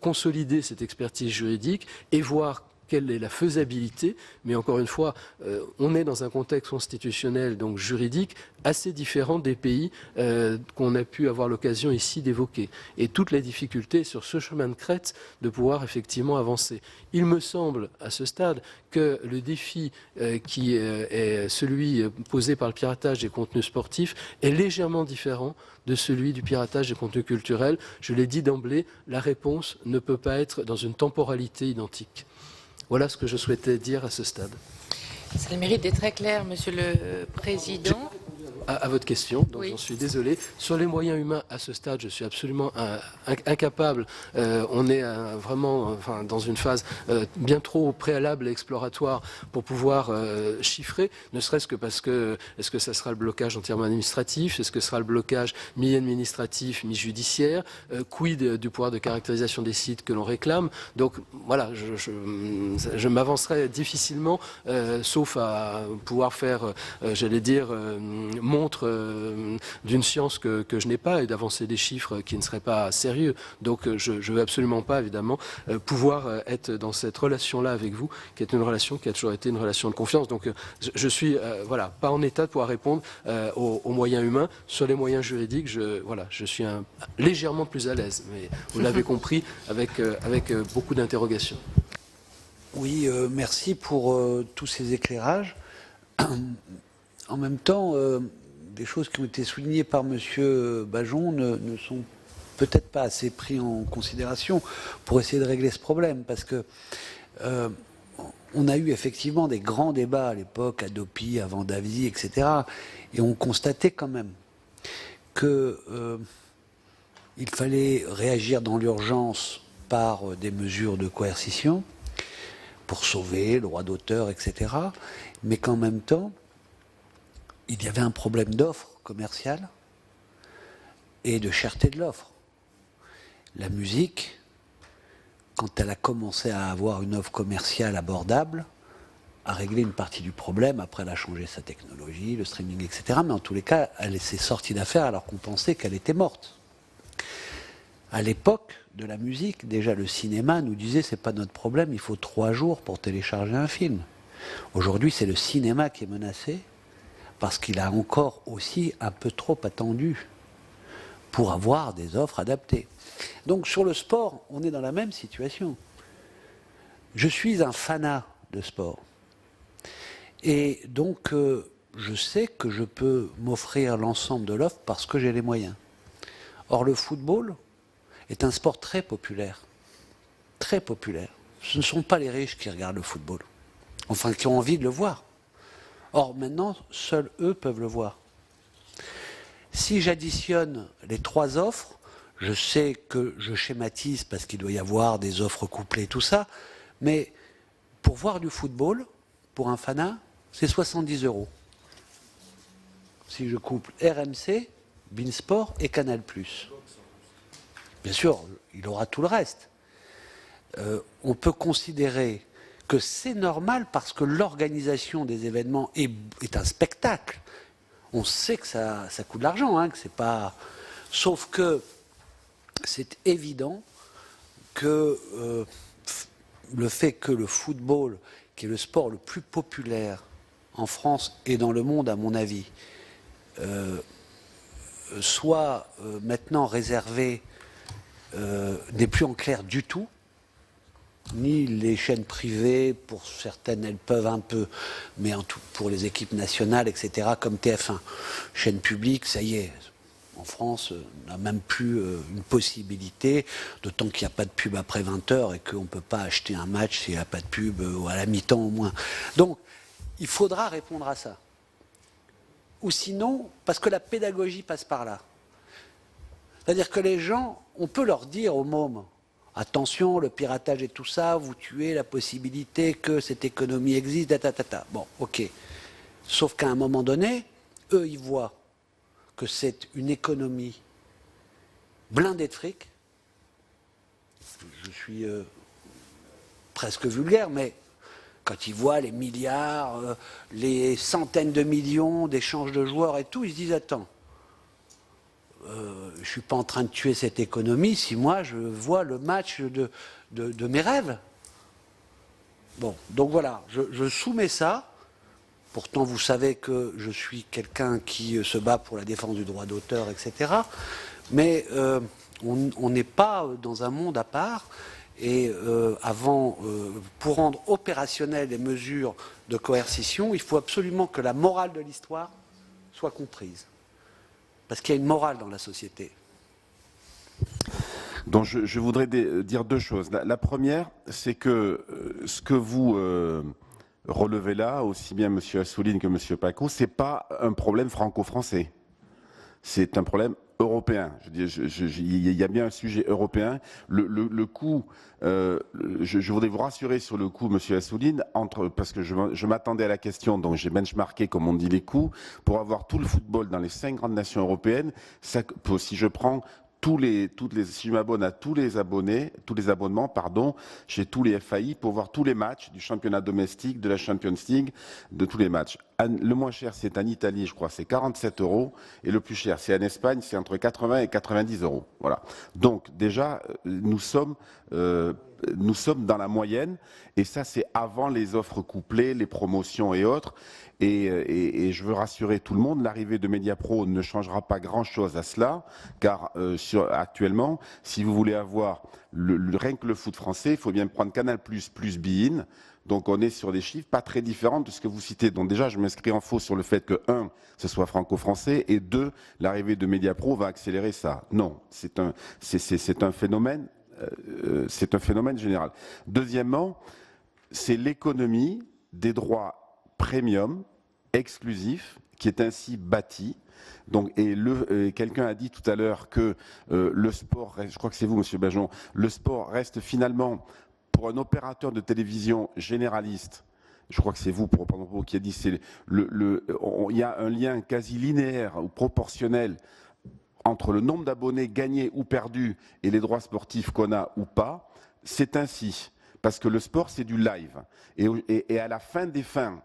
consolider cette expertise juridique et voir quelle est la faisabilité, mais encore une fois, on est dans un contexte constitutionnel, donc juridique, assez différent des pays qu'on a pu avoir l'occasion ici d'évoquer. Et toutes les difficultés sur ce chemin de crête de pouvoir effectivement avancer. Il me semble, à ce stade, que le défi qui est celui posé par le piratage des contenus sportifs est légèrement différent de celui du piratage des contenus culturels. Je l'ai dit d'emblée, la réponse ne peut pas être dans une temporalité identique. Voilà ce que je souhaitais dire à ce stade. Ça a le mérite d'être très clair, Monsieur le Président. à votre question, donc j'en suis désolé. Sur les moyens humains, à ce stade, je suis absolument incapable. On est vraiment dans une phase bien trop préalable et exploratoire pour pouvoir chiffrer, ne serait-ce que parce que est-ce que ça sera le blocage entièrement administratif, est-ce que ce sera le blocage mi-administratif, mi-judiciaire, quid du pouvoir de caractérisation des sites que l'on réclame. Donc voilà, je m'avancerai difficilement, sauf à pouvoir faire, j'allais dire, montre d'une science que je n'ai pas et d'avancer des chiffres qui ne seraient pas sérieux. Donc je ne veux absolument pas, évidemment, pouvoir être dans cette relation-là avec vous, qui est une relation qui a toujours été une relation de confiance. Donc je suis voilà, pas en état de pouvoir répondre aux moyens humains. Sur les moyens juridiques, je suis légèrement plus à l'aise. Mais vous l'avez compris, avec beaucoup d'interrogations. Oui, merci pour tous ces éclairages. En même temps, des choses qui ont été soulignées par M. Bajon ne sont peut-être pas assez prises en considération pour essayer de régler ce problème, parce que on a eu effectivement des grands débats à l'époque, à Dopi, avant Davy, etc. Et on constatait quand même qu'il fallait réagir dans l'urgence par des mesures de coercition pour sauver le droit d'auteur, etc. Mais qu'en même temps, il y avait un problème d'offre commerciale et de cherté de l'offre. La musique, quand elle a commencé à avoir une offre commerciale abordable, a réglé une partie du problème. Après, elle a changé sa technologie, le streaming, etc. Mais en tous les cas, elle s'est sortie d'affaire alors qu'on pensait qu'elle était morte. À l'époque de la musique, déjà le cinéma nous disait c'est pas notre problème, il faut 3 jours pour télécharger un film. Aujourd'hui, c'est le cinéma qui est menacé parce qu'il a encore aussi un peu trop attendu pour avoir des offres adaptées. Donc sur le sport, on est dans la même situation. Je suis un fanat de sport. Et donc, je sais que je peux m'offrir l'ensemble de l'offre parce que j'ai les moyens. Or, le football est un sport très populaire. Très populaire. Ce ne sont pas les riches qui regardent le football. Enfin, qui ont envie de le voir. Or, maintenant, seuls eux peuvent le voir. Si j'additionne les 3 offres, je sais que je schématise parce qu'il doit y avoir des offres couplées, tout ça, mais pour voir du football, pour un fanat, c'est 70 €. Si je couple RMC, Beansport et Canal+. Bien sûr, il aura tout le reste. On peut considérer que c'est normal parce que l'organisation des événements est un spectacle. On sait que ça coûte de l'argent, hein, que c'est pas. Sauf que c'est évident que le fait que le football, qui est le sport le plus populaire en France et dans le monde, à mon avis, soit maintenant réservé, n'est plus en clair du tout, ni les chaînes privées, pour certaines elles peuvent un peu, mais en tout, pour les équipes nationales, etc., comme TF1. Chaîne publique, ça y est, en France, on n'a même plus une possibilité, d'autant qu'il n'y a pas de pub après 20h et qu'on ne peut pas acheter un match s'il n'y a pas de pub, ou à la mi-temps au moins. Donc, il faudra répondre à ça. Ou sinon, parce que la pédagogie passe par là. C'est-à-dire que les gens, on peut leur dire aux mômes, attention, le piratage et tout ça, vous tuez la possibilité que cette économie existe, Bon, ok. Sauf qu'à un moment donné, eux, ils voient que c'est une économie blindée de fric. Je suis presque vulgaire, mais quand ils voient les milliards, les centaines de millions d'échanges de joueurs et tout, ils se disent, attends, je ne suis pas en train de tuer cette économie si moi je vois le match de mes rêves. Bon, donc voilà, je soumets ça. Pourtant, vous savez que je suis quelqu'un qui se bat pour la défense du droit d'auteur, etc. Mais on n'est pas dans un monde à part. Et pour rendre opérationnelles les mesures de coercition, il faut absolument que la morale de l'histoire soit comprise. Parce qu'il y a une morale dans la société. Donc je voudrais dire 2 choses. La première, c'est que ce que vous relevez là, aussi bien M. Assouline que M. Paco, ce n'est pas un problème franco-français. C'est un problème européen. Il y a bien un sujet européen. Le coût, je voudrais vous rassurer sur le coût, M. Assouline, parce que je m'attendais à la question, donc j'ai benchmarké, comme on dit, les coûts, pour avoir tout le football dans les 5 grandes nations européennes. Ça, si je prends si je m'abonne à tous les abonnements, chez tous les FAI pour voir tous les matchs du championnat domestique, de la Champions League, de tous les matchs. Le moins cher, c'est en Italie, je crois, c'est 47 €. Et le plus cher, c'est en Espagne, c'est entre 80 et 90 €. Voilà. Donc, déjà, nous sommes dans la moyenne. Et ça, c'est avant les offres couplées, les promotions et autres. Et je veux rassurer tout le monde, l'arrivée de Mediapro ne changera pas grand-chose à cela, car actuellement, si vous voulez avoir rien que le foot français, il faut bien prendre Canal+, plus Bein. Donc on est sur des chiffres pas très différents de ce que vous citez. Donc déjà, je m'inscris en faux sur le fait que, 1, ce soit franco-français, et 2, l'arrivée de Mediapro va accélérer ça. Non, c'est un phénomène. C'est un phénomène général. Deuxièmement, c'est l'économie des droits premium, exclusifs, qui est ainsi bâtie. Donc, quelqu'un a dit tout à l'heure que le sport, je crois que c'est vous, Monsieur Bajon, le sport reste finalement, pour un opérateur de télévision généraliste, je crois que c'est vous, pour reprendre qui a dit, il y a un lien quasi linéaire ou proportionnel entre le nombre d'abonnés gagnés ou perdus et les droits sportifs qu'on a ou pas. C'est ainsi, parce que le sport, c'est du live. Et à la fin des fins,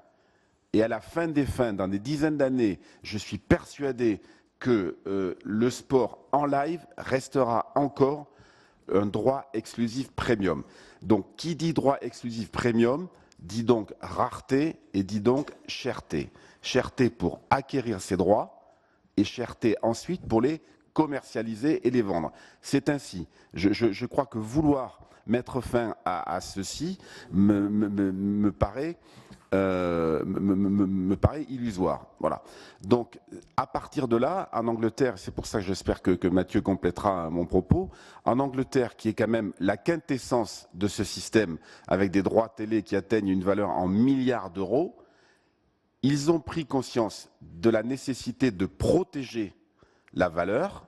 dans des dizaines d'années, je suis persuadé que le sport en live restera encore un droit exclusif premium. Donc, qui dit droit exclusif premium, dit donc rareté et dit donc cherté. Cherté pour acquérir ces droits, et cherté ensuite pour les commercialiser et les vendre. C'est ainsi. Je crois que vouloir mettre fin à ceci me paraît illusoire. Voilà. Donc, à partir de là, en Angleterre, c'est pour ça que j'espère que Mathieu complétera mon propos, en Angleterre, qui est quand même la quintessence de ce système, avec des droits télé qui atteignent une valeur en milliards d'euros, ils ont pris conscience de la nécessité de protéger la valeur.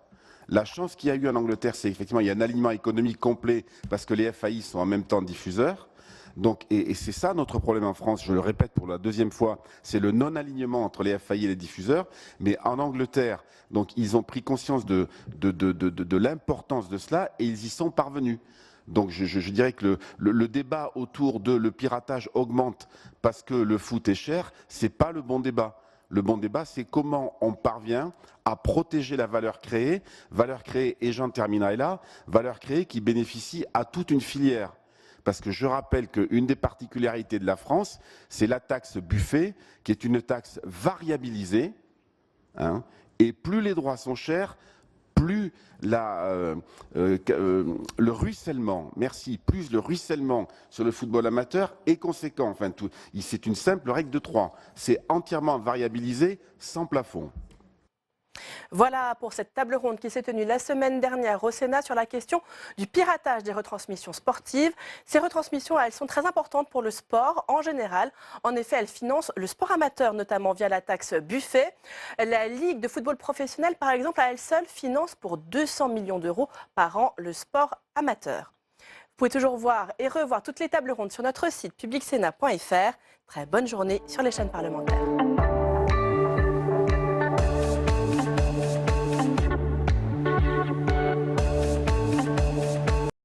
La chance qu'il y a eu en Angleterre, c'est effectivement il y a un alignement économique complet parce que les FAI sont en même temps diffuseurs. Donc, et c'est ça notre problème en France, je le répète pour la deuxième fois, c'est le non-alignement entre les FAI et les diffuseurs. Mais en Angleterre, donc, ils ont pris conscience de l'importance de cela et ils y sont parvenus. Donc je dirais que le débat autour de le piratage augmente parce que le foot est cher, c'est pas le bon débat. Le bon débat, c'est comment on parvient à protéger la valeur créée, et j'en terminerai là, valeur créée qui bénéficie à toute une filière. Parce que je rappelle qu'une des particularités de la France, c'est la taxe Buffet, qui est une taxe variabilisée, hein, et plus les droits sont chers, plus le ruissellement, plus le ruissellement sur le football amateur est conséquent. Enfin, c'est une simple règle de 3. C'est entièrement variabilisé, sans plafond. Voilà pour cette table ronde qui s'est tenue la semaine dernière au Sénat sur la question du piratage des retransmissions sportives. Ces retransmissions, elles sont très importantes pour le sport en général. En effet, elles financent le sport amateur, notamment via la taxe Buffet. La Ligue de football professionnel, par exemple, à elle seule, finance pour 200 millions d'euros par an le sport amateur. Vous pouvez toujours voir et revoir toutes les tables rondes sur notre site publicsénat.fr. Très bonne journée sur les chaînes parlementaires.